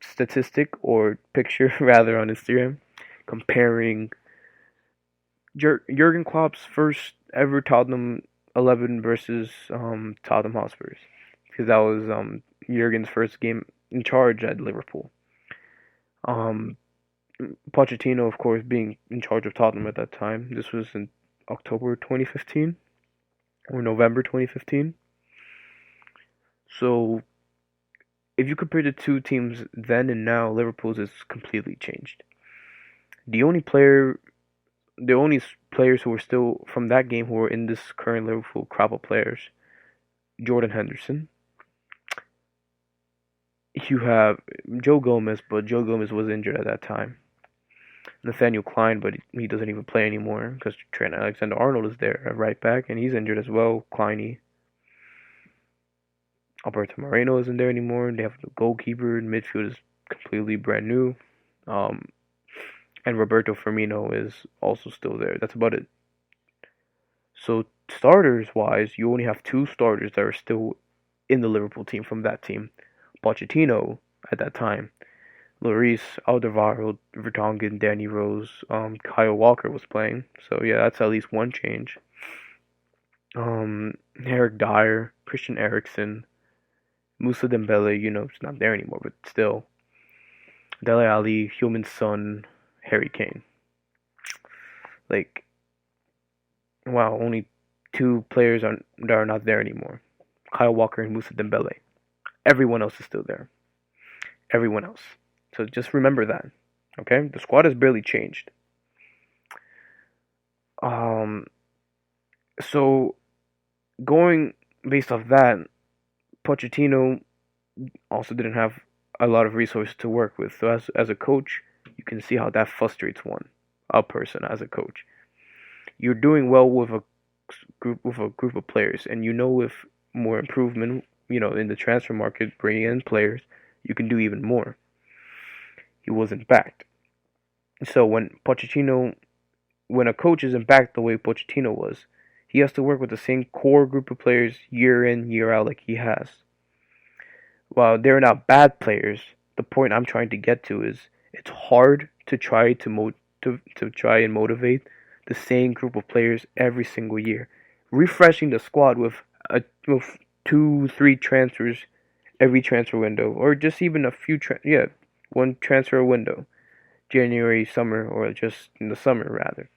statistic or picture rather on Instagram comparing Jurgen Klopp's first ever Tottenham 11 versus Tottenham Hotspurs, because that was Jurgen's first game in charge at Liverpool. Pochettino, of course, being in charge of Tottenham at that time. This was in October 2015 or November 2015. So if you compare the two teams then and now, Liverpool's is completely changed. The only players who were still from that game who were in this current Liverpool crop of players, Jordan Henderson. You have Joe Gomez, but Joe Gomez was injured at that time. Nathaniel Klein, but he doesn't even play anymore because Trent Alexander-Arnold is there at right back, and he's injured as well, Kleiny. Alberto Moreno isn't there anymore. They have the goalkeeper. Midfield is completely brand new. Um, and Roberto Firmino is also still there. That's about it. So starters wise, you only have two starters that are still in the Liverpool team from that team. Pochettino at that time, Lloris, Alderweireld, Vertonghen, Danny Rose, Kyle Walker was playing. So yeah, that's at least one change. Eric Dyer, Christian Eriksen, Musa Dembele, it's not there anymore, but still. Dele Alli, Human Son, Harry Kane. Like, wow, only two players that are not there anymore. Kyle Walker and Musa Dembele. Everyone else is still there. Everyone else. So just remember that. Okay? The squad has barely changed. So going based off that, Pochettino also didn't have a lot of resources to work with. So as a coach, you can see how that frustrates a person as a coach. You're doing well with a group of players, and with more improvement, in the transfer market, bringing in players, you can do even more. He wasn't backed. So when a coach isn't backed the way Pochettino was, he has to work with the same core group of players year in, year out like he has. While they're not bad players, the point I'm trying to get to is it's hard to try to try and motivate the same group of players every single year. Refreshing the squad with 2-3 transfers every transfer window, or just even one transfer window, January, summer, or just in the summer rather.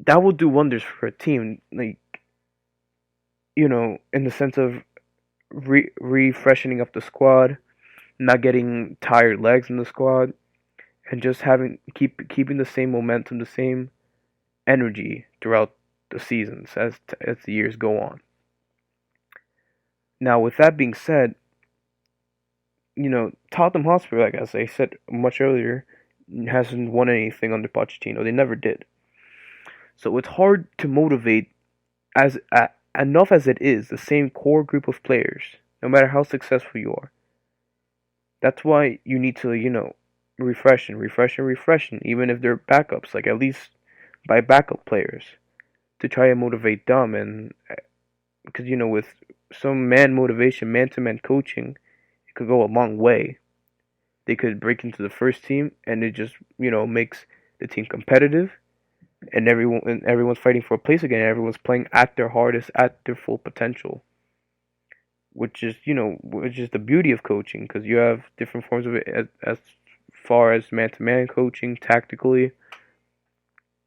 That will do wonders for a team, like in the sense of refreshing up the squad, not getting tired legs in the squad, and just keeping the same momentum, the same energy throughout the seasons as the years go on. Now, with that being said, Tottenham Hotspur, like as I said much earlier, hasn't won anything under Pochettino. They never did. So it's hard to motivate enough as it is the same core group of players, no matter how successful you are. That's why you need to, refresh, even if they're backups, like at least buy backup players to try and motivate them. And because, with some man-to-man coaching, it could go a long way. They could break into the first team, and it just, makes the team competitive, and everyone's fighting for a place again. Everyone's playing at their hardest, at their full potential, which is the beauty of coaching, because you have different forms of it as far as man-to-man coaching, tactically,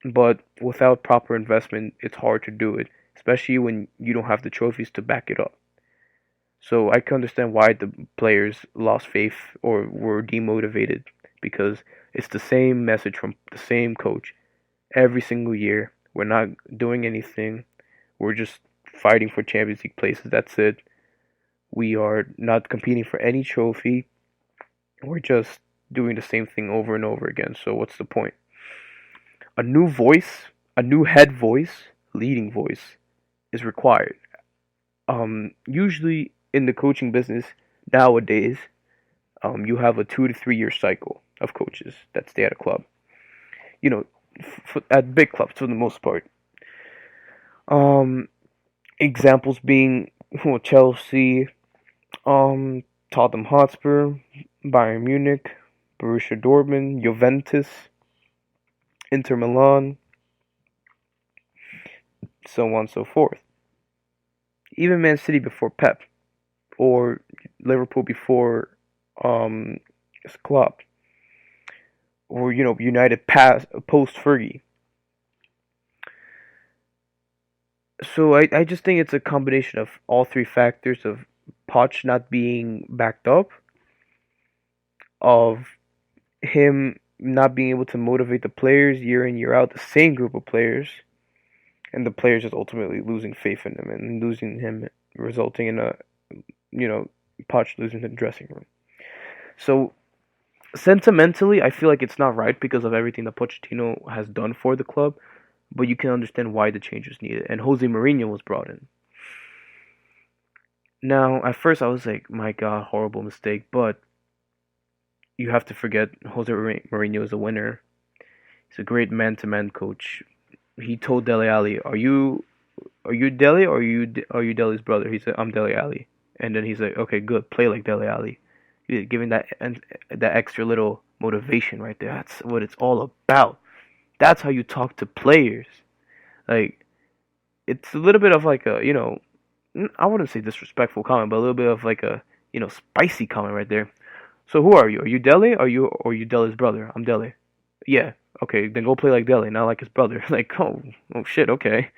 but without proper investment, it's hard to do it, especially when you don't have the trophies to back it up. So I can understand why the players lost faith or were demotivated, because it's the same message from the same coach every single year. We're not doing anything. We're just fighting for Champions League places. That's it. We are not competing for any trophy. We're just doing the same thing over and over again. So what's the point? A new voice, a new head voice, leading voice is required. Usually in the coaching business nowadays, you have a 2 to 3 year cycle of coaches that stay at a club. At big clubs for the most part. Examples being Chelsea, Tottenham Hotspur, Bayern Munich, Borussia Dortmund, Juventus, Inter Milan, so on and so forth. Even Man City before Pep, or Liverpool before Klopp, or United post Fergie. So I just think it's a combination of all three factors of Poch not being backed up, of him not being able to motivate the players year in, year out, the same group of players, and the players just ultimately losing faith in him and losing him, resulting in Poch losing the dressing room. So sentimentally, I feel like it's not right because of everything that Pochettino has done for the club, but you can understand why the change was needed, and Jose Mourinho was brought in. Now, at first I was like, my God, horrible mistake. But you have to forget Jose Mourinho is a winner. He's a great man-to-man coach. He told Dele Alli, "Are you Dele or are you Dele's brother?" He said, "I'm Dele Alli." And then he's like, "Okay, good. Play like Dele Alli." Giving that extra little motivation right there. That's what it's all about. That's how you talk to players. Like it's a little bit of like a I wouldn't say disrespectful comment, but a little bit of like a spicy comment right there. So who are you? Are you Dele? Are you Dele's brother? I'm Dele. Yeah. Okay, then go play like Dele, not like his brother. Like, oh shit, okay.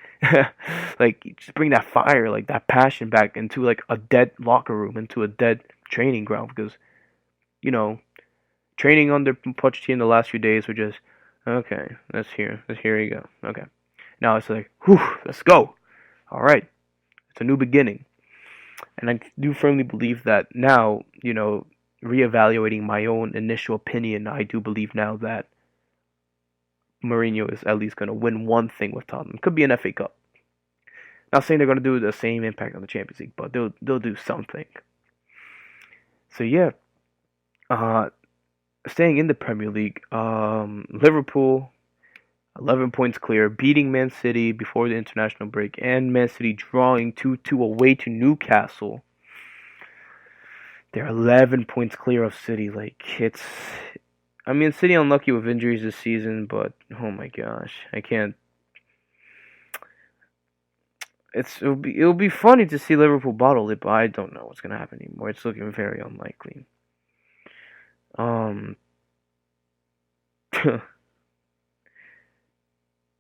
Like, just bring that fire, like that passion back into like a dead locker room, into a dead training ground, because you know, training under Pochettino the last few days were just okay. Here you go. Okay, now it's like, whew, let's go. All right, it's a new beginning, and I do firmly believe that now. Reevaluating my own initial opinion, I do believe now that Mourinho is at least going to win one thing with Tottenham. Could be an FA Cup. Not saying they're going to do the same impact on the Champions League, but they'll do something. So yeah, staying in the Premier League, Liverpool 11 points clear, beating Man City before the international break, and Man City drawing 2-2 away to Newcastle. They're 11 points clear of City. City unlucky with injuries this season, but oh my gosh, I can't. It'll be funny to see Liverpool bottle it, but I don't know what's gonna happen anymore. It's looking very unlikely. And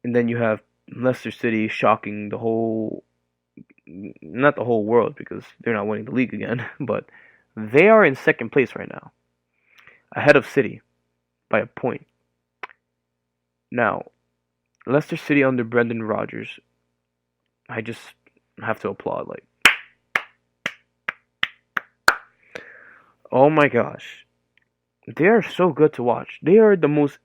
then you have Leicester City shocking not the whole world because they're not winning the league again, but they are in second place right now, ahead of City by a point. Now, Leicester City under Brendan Rodgers, I just have to applaud. Like, oh my gosh, they are so good to watch. They are the most,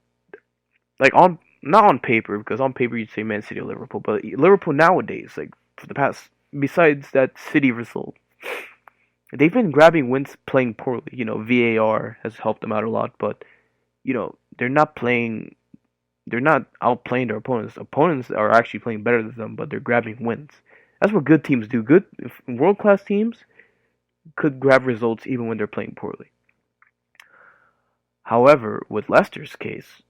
like, not on paper, because on paper you'd say Man City or Liverpool, but Liverpool nowadays, like for the past, besides that City result, they've been grabbing wins playing poorly. VAR has helped them out a lot, but they're not outplaying their opponents. Opponents are actually playing better than them, but they're grabbing wins. That's what good teams do. World-class teams could grab results even when they're playing poorly. However, with Leicester's case,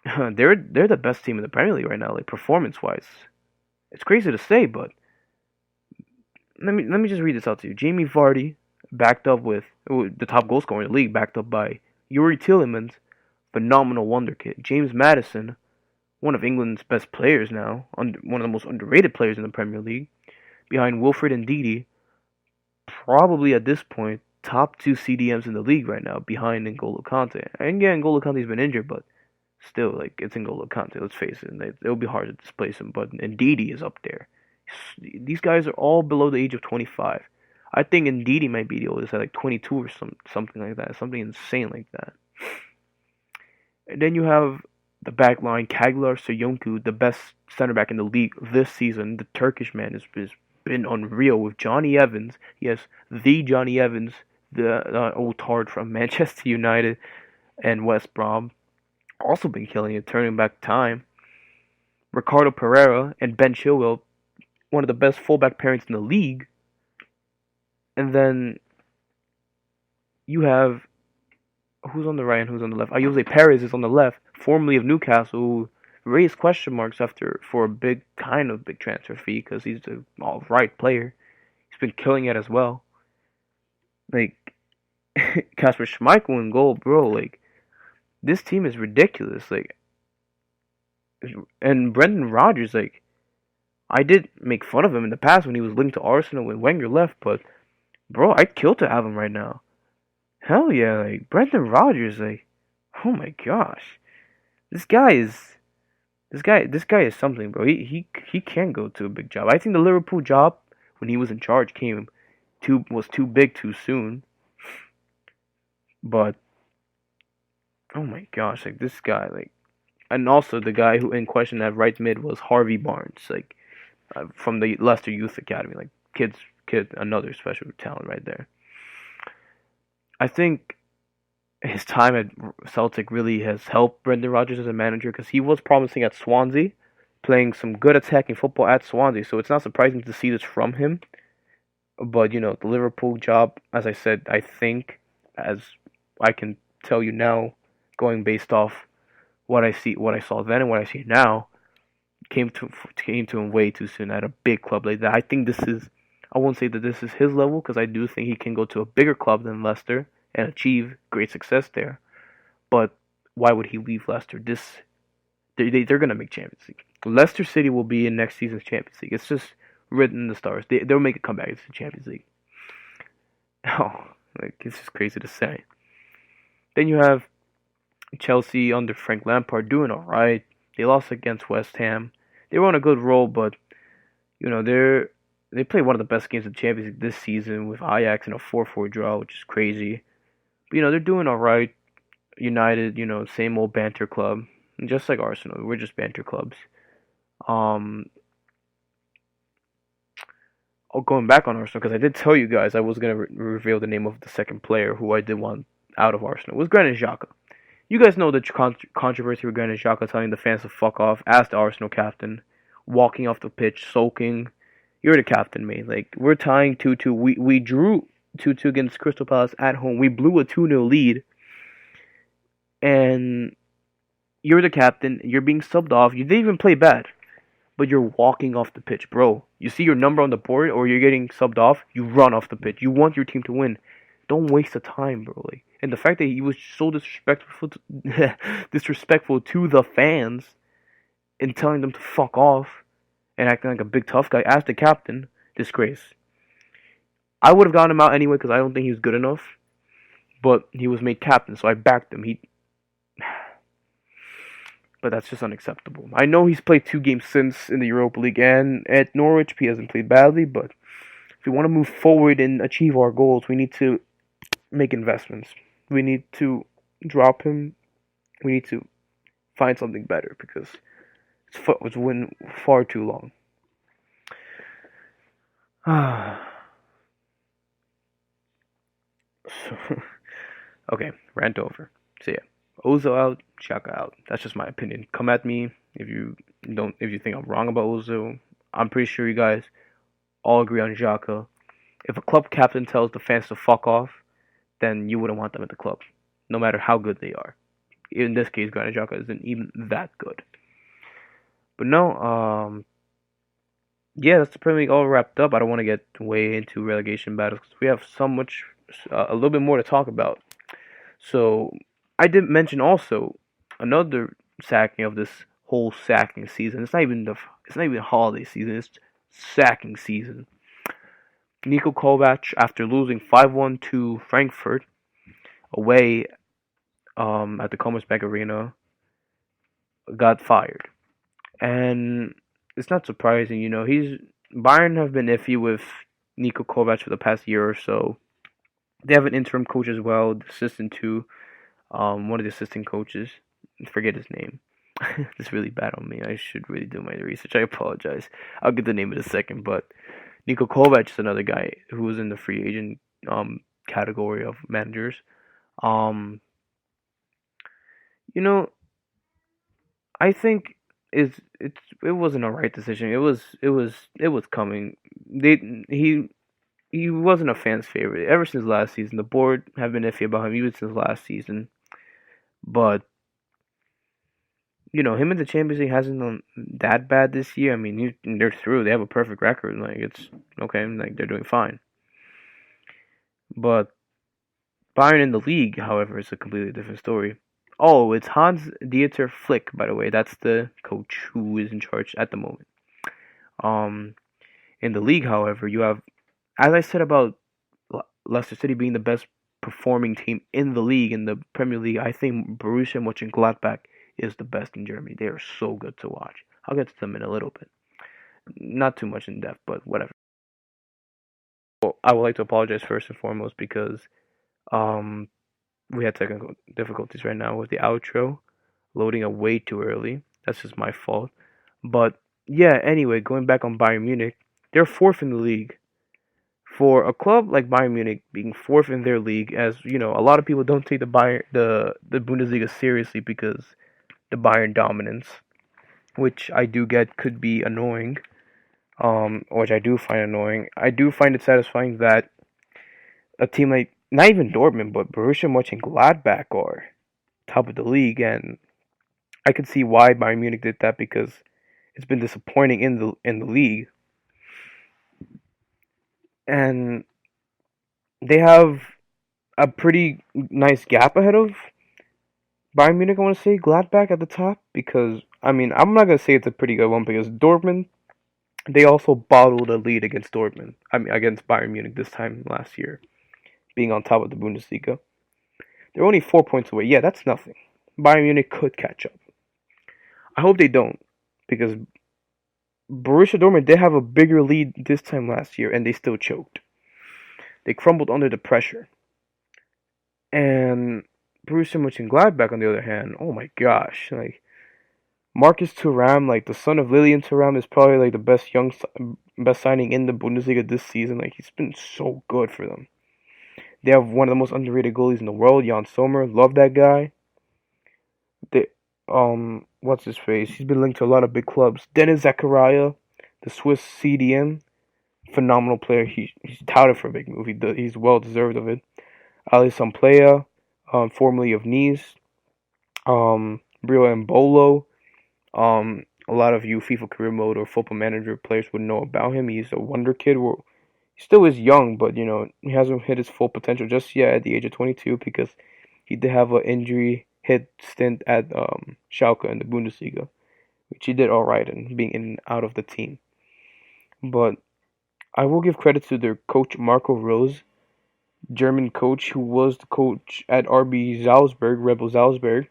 they're the best team in the Premier League right now, like performance-wise. It's crazy to say, but let me just read this out to you. Jamie Vardy, backed up with the top goal scorer in the league, backed up by Yuri Tielemans, phenomenal wonder kid. James Maddison, one of England's best players now, one of the most underrated players in the Premier League, behind Wilfred and Ndidi, probably at this point top 2 CDMs in the league right now, behind N'Golo Kante. And yeah, N'Golo Kante's been injured, but still, like, it's N'Golo Kante. Let's face it, it'll be hard to displace him. But Ndidi is up there. These guys are all below the age of 25. I think Ndidi might be the oldest at like 22 or something like that. Something insane like that. And then you have the back line, Kaglar Soyuncu, the best center back in the league this season. The Turkish man has been unreal with Johnny Evans. Yes, the Johnny Evans, the old tard from Manchester United and West Brom. Also been killing it, turning back time. Ricardo Pereira and Ben Chilwell, one of the best fullback pairings in the league. And then you have, who's on the right and who's on the left? Jose Perez is on the left, formerly of Newcastle, who raised question marks for a big transfer fee because he's an all-right player. He's been killing it as well. Like, Kasper Schmeichel in goal, bro. Like, this team is ridiculous. Like, and Brendan Rodgers, like, I did make fun of him in the past when he was linked to Arsenal when Wenger left, but bro, I'd kill to have him right now. Hell yeah, like Brendan Rodgers, like, oh my gosh, this guy is something, bro. He can go to a big job. I think the Liverpool job when he was in charge was too big too soon. But oh my gosh, like this guy, like, and also the guy who in question at right mid was Harvey Barnes, like from the Leicester Youth Academy. Like, kid's kid, another special talent right there. I think his time at Celtic really has helped Brendan Rodgers as a manager because he was promising at Swansea, playing some good attacking football at Swansea. So it's not surprising to see this from him. But the Liverpool job, as I said, I think, as I can tell you now, going based off what I saw then and what I see now, came to him way too soon at a big club like that. I think this is. I won't say that this is his level because I do think he can go to a bigger club than Leicester and achieve great success there. But why would he leave Leicester? They're gonna make Champions League. Leicester City will be in next season's Champions League. It's just written in the stars. They'll make a comeback into the Champions League. Oh, it's just crazy to say. Then you have Chelsea under Frank Lampard doing all right. They lost against West Ham. They were on a good roll, but they played one of the best games of the Champions League this season with Ajax in a 4-4 draw, which is crazy. But they're doing all right. United, same old banter club, just like Arsenal. We're just banter clubs. Going back on Arsenal, because I did tell you guys I was going to reveal the name of the second player who I did want out of Arsenal. It was Granit Xhaka. You guys know the controversy with Granit Xhaka telling the fans to fuck off as the Arsenal captain, walking off the pitch, sulking. You're the captain, mate. Like, we're tying 2-2. We drew 2-2 against Crystal Palace at home. We blew a 2-0 lead. And you're the captain. You're being subbed off. You didn't even play bad. But you're walking off the pitch, bro. You see your number on the board or you're getting subbed off, you run off the pitch. You want your team to win. Don't waste the time, bro. Like, and the fact that he was so disrespectful to the fans and telling them to fuck off and acting like a big tough guy as the captain, disgrace. I would have gotten him out anyway because I don't think he was good enough. But he was made captain, so I backed him. But that's just unacceptable. I know he's played 2 games since in the Europa League and at Norwich. He hasn't played badly, but if we want to move forward and achieve our goals, we need to make investments. We need to drop him. We need to find something better because it's went far too long. Okay, rant over. So yeah. Ozil out, Xhaka out. That's just my opinion. Come at me if you think I'm wrong about Ozil. I'm pretty sure you guys all agree on Xhaka. If a club captain tells the fans to fuck off, then you wouldn't want them at the club, no matter how good they are. In this case, Granit Xhaka isn't even that good. But no, yeah, that's the Premier League all wrapped up. I don't want to get way into relegation battles because we have a little bit more to talk about. So I did mention also another sacking of this whole sacking season. It's not even holiday season. It's sacking season. Niko Kovac, after losing 5-1 to Frankfurt away at the Commerzbank Arena, got fired. And it's not surprising, Bayern have been iffy with Niko Kovac for the past year or so. They have an interim coach as well, the assistant to one of the assistant coaches. I forget his name. It's really bad on me. I should really do my research. I apologize. I'll get the name in a second. But Niko Kovac is another guy who was in the free agent category of managers. I think it wasn't a right decision. It was coming. He wasn't a fan's favorite ever since last season. The board have been iffy about him even since last season. But him in the Champions League hasn't done that bad this year. I mean, they're through. They have a perfect record. Like, it's okay. Like, they're doing fine. But Bayern in the league, however, is a completely different story. Oh, it's Hans-Dieter Flick, by the way. That's the coach who is in charge at the moment. In the league, however, you have, as I said about Leicester City being the best performing team in the league, in the Premier League, I think Borussia Mönchengladbach is the best in Germany. They are so good to watch. I'll get to them in a little bit. Not too much in depth, but whatever. Well, I would like to apologize first and foremost because we had technical difficulties right now with the outro loading up way too early. That's just my fault. But yeah, anyway, going back on Bayern Munich, they're 4th in the league. For a club like Bayern Munich being fourth in their league, as you know, a lot of people don't take the Bundesliga seriously because the Bayern dominance, which I do get could be annoying. Which I do find annoying. I do find it satisfying that a team like not even Dortmund, but Borussia Mönchengladbach are top of the league, and I could see why Bayern Munich did that because it's been disappointing in the league, and they have a pretty nice gap ahead of Bayern Munich. I want to say Gladbach at the top because I mean I'm not gonna say it's a pretty good one because Dortmund they also bottled a lead against Dortmund. I mean against Bayern Munich this time last year, being on top of the Bundesliga. They're only 4 points away. Yeah, that's nothing. Bayern Munich could catch up. I hope they don't because Borussia Dortmund they have a bigger lead this time last year and they still choked. They crumbled under the pressure. And Borussia Mönchengladbach, on the other hand, oh my gosh, like Marcus Thuram, like the son of Lilian Thuram, is probably like the best signing in the Bundesliga this season. Like he's been so good for them. They have one of the most underrated goalies in the world, Jan Sommer. Love that guy. They what's his face? He's been linked to a lot of big clubs. Dennis Zakaria, the Swiss CDM, phenomenal player. He's touted for a big move. He's well deserved of it. Alisson Playa, formerly of Nice. Brio Mbolo. A lot of you FIFA Career Mode or Football Manager players would know about him. He's a wonder kid. He still is young, but you know he hasn't hit his full potential just yet at the age of 22 because he did have an injury hit stint at Schalke in the Bundesliga, which he did all right in being in and out of the team. But I will give credit to their coach Marco Rose, German coach who was the coach at RB Salzburg, Rebel Salzburg,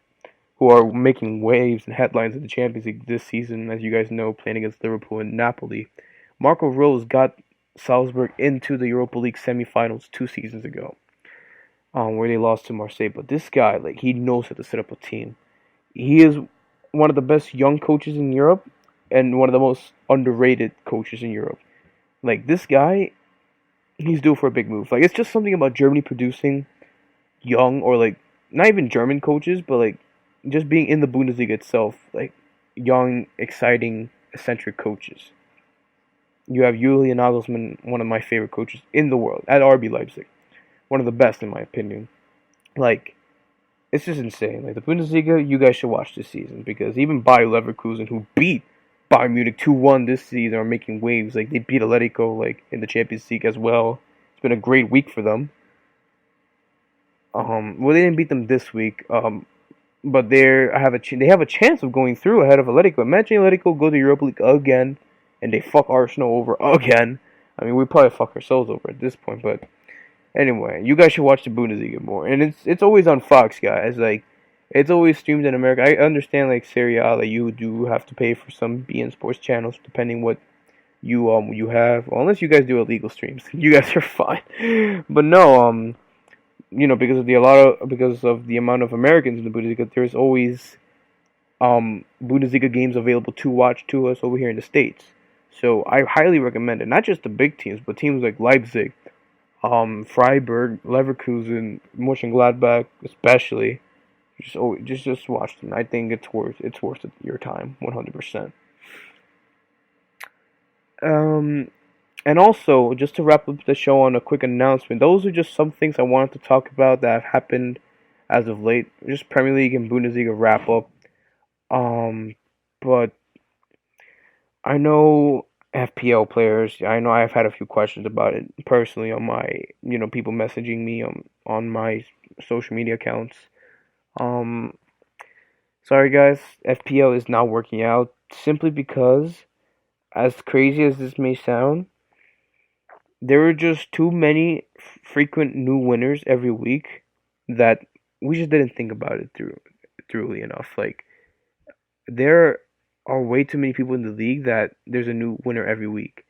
who are making waves and headlines in the Champions League this season, as you guys know, playing against Liverpool and Napoli. Marco Rose got Salzburg into the Europa League semifinals 2 seasons ago, where they lost to Marseille. But this guy, like, he knows how to set up a team. He is one of the best young coaches in Europe and one of the most underrated coaches in Europe. Like, this guy, he's due for a big move. Like, it's just something about Germany producing young or, like, not even German coaches, but, like, just being in the Bundesliga itself, like, young, exciting, eccentric coaches. You have Julian Nagelsmann, one of my favorite coaches in the world, at RB Leipzig. One of the best, in my opinion. Like, it's just insane. Like, the Bundesliga, you guys should watch this season, because even Bayer Leverkusen, who beat Bayern Munich 2-1 this season, are making waves. Like, they beat Atletico, like, in the Champions League as well. It's been a great week for them. Well, they didn't beat them this week, but they have a chance of going through ahead of Atletico. Imagine Atletico go to Europa League again, and they fuck Arsenal over again. I mean, we probably fuck ourselves over at this point, but anyway, you guys should watch the Bundesliga more, and it's always on Fox, guys. Like, it's always streamed in America. I understand, like, Serie A, that you do have to pay for some BN Sports channels, depending what you have. Well, unless you guys do illegal streams, you guys are fine. But no, you know, because of the amount of Americans in the Bundesliga, there's always Bundesliga games available to watch to us over here in the States. So I highly recommend it. Not just the big teams, but teams like Leipzig, Freiburg, Leverkusen, Mönchengladbach, especially. Just watch them. I think it's worth your time, 100%. And also, just to wrap up the show on a quick announcement, those are just some things I wanted to talk about that have happened as of late. Just Premier League and Bundesliga wrap up. But I know FPL players. I know I've had a few questions about it personally on my, people messaging me on my social media accounts. Sorry guys, FPL is not working out simply because, as crazy as this may sound, there are just too many frequent new winners every week that we just didn't think about it thoroughly enough. Like, there are way too many people in the league that there's a new winner every week.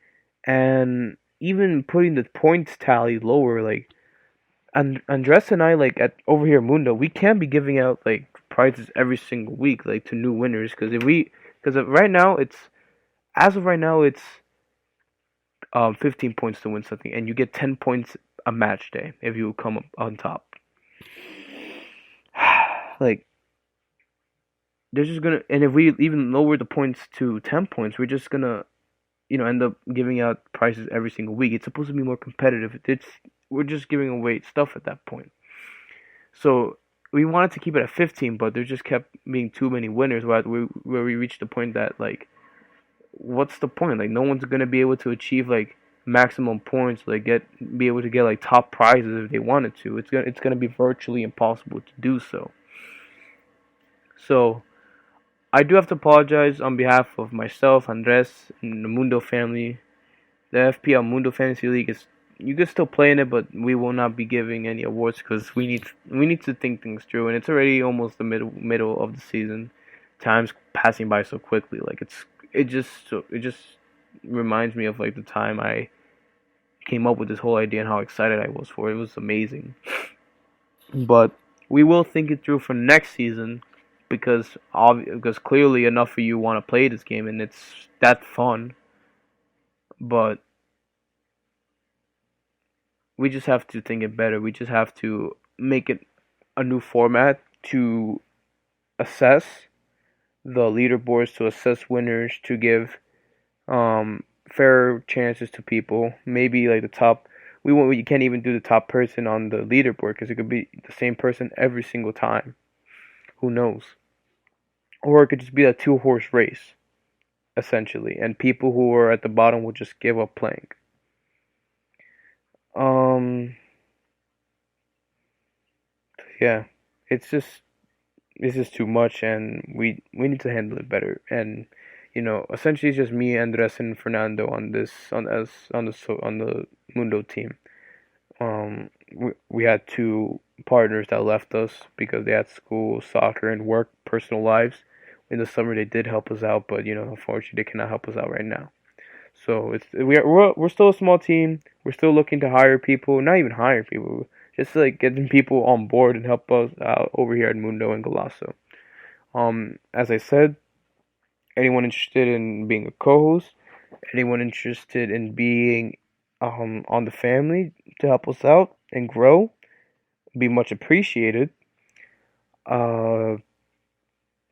And even putting the points tally lower, like, Andres and I, like, over here at Mundo, we can't be giving out, like, prizes every single week, like, to new winners, because as of right now, it's 15 points to win something, and you get 10 points a match day if you come up on top. Like, they're just gonna, and if we even lower the points to 10 points, we're just gonna, end up giving out prizes every single week. It's supposed to be more competitive. We're just giving away stuff at that point. So we wanted to keep it at 15, but there just kept being too many winners where we reached the point that, like, what's the point? Like, no one's gonna be able to achieve like maximum points, like be able to get like top prizes if they wanted to. It's gonna be virtually impossible to do so. So I do have to apologize on behalf of myself, Andres, and the Mundo family. The FPL Mundo Fantasy League is, you can still play in it, but we will not be giving any awards because we need to think things through, and it's already almost the middle of the season. Time's passing by so quickly. Like, it just reminds me of like the time I came up with this whole idea and how excited I was for it. It was amazing. But we will think it through for next season because clearly enough of you want to play this game and it's that fun. But we just have to think it better. We just have to make it a new format to assess the leaderboards, to assess winners, to give fair chances to people. Maybe like the top. You can't even do the top person on the leaderboard because it could be the same person every single time. Who knows? Or it could just be a 2-horse race, essentially, and people who are at the bottom will just give up playing. Yeah, it's just too much, and we need to handle it better. And essentially, it's just me, Andres, and Fernando on the Mundo team. We had 2 partners that left us because they had school, soccer, and work, personal lives. In the summer, they did help us out, but unfortunately, they cannot help us out right now. So we're still a small team. We're still looking to hire people, not even hire people, just like getting people on board and help us out over here at Mundo and Golasso. As I said, anyone interested in being a co-host, anyone interested in being on the family to help us out and grow, be much appreciated. And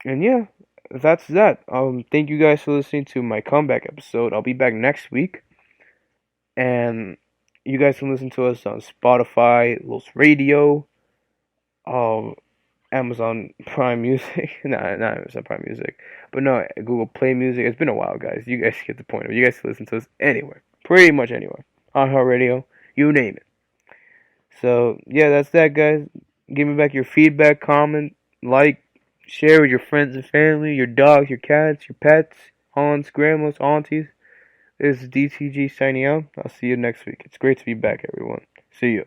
yeah, that's that. Thank you guys for listening to my comeback episode. I'll be back next week, and you guys can listen to us on Spotify, Los Radio, Amazon Prime Music. Not Amazon Prime Music, but no, Google Play Music. It's been a while, guys. You guys get the point. You guys can listen to us anywhere, pretty much anywhere. iHeartRadio, you name it. So yeah, that's that, guys. Give me back your feedback, comment, like, share with your friends and family, your dogs, your cats, your pets, aunts, grandmas, aunties. This is DTG signing out. I'll see you next week. It's great to be back, everyone. See you.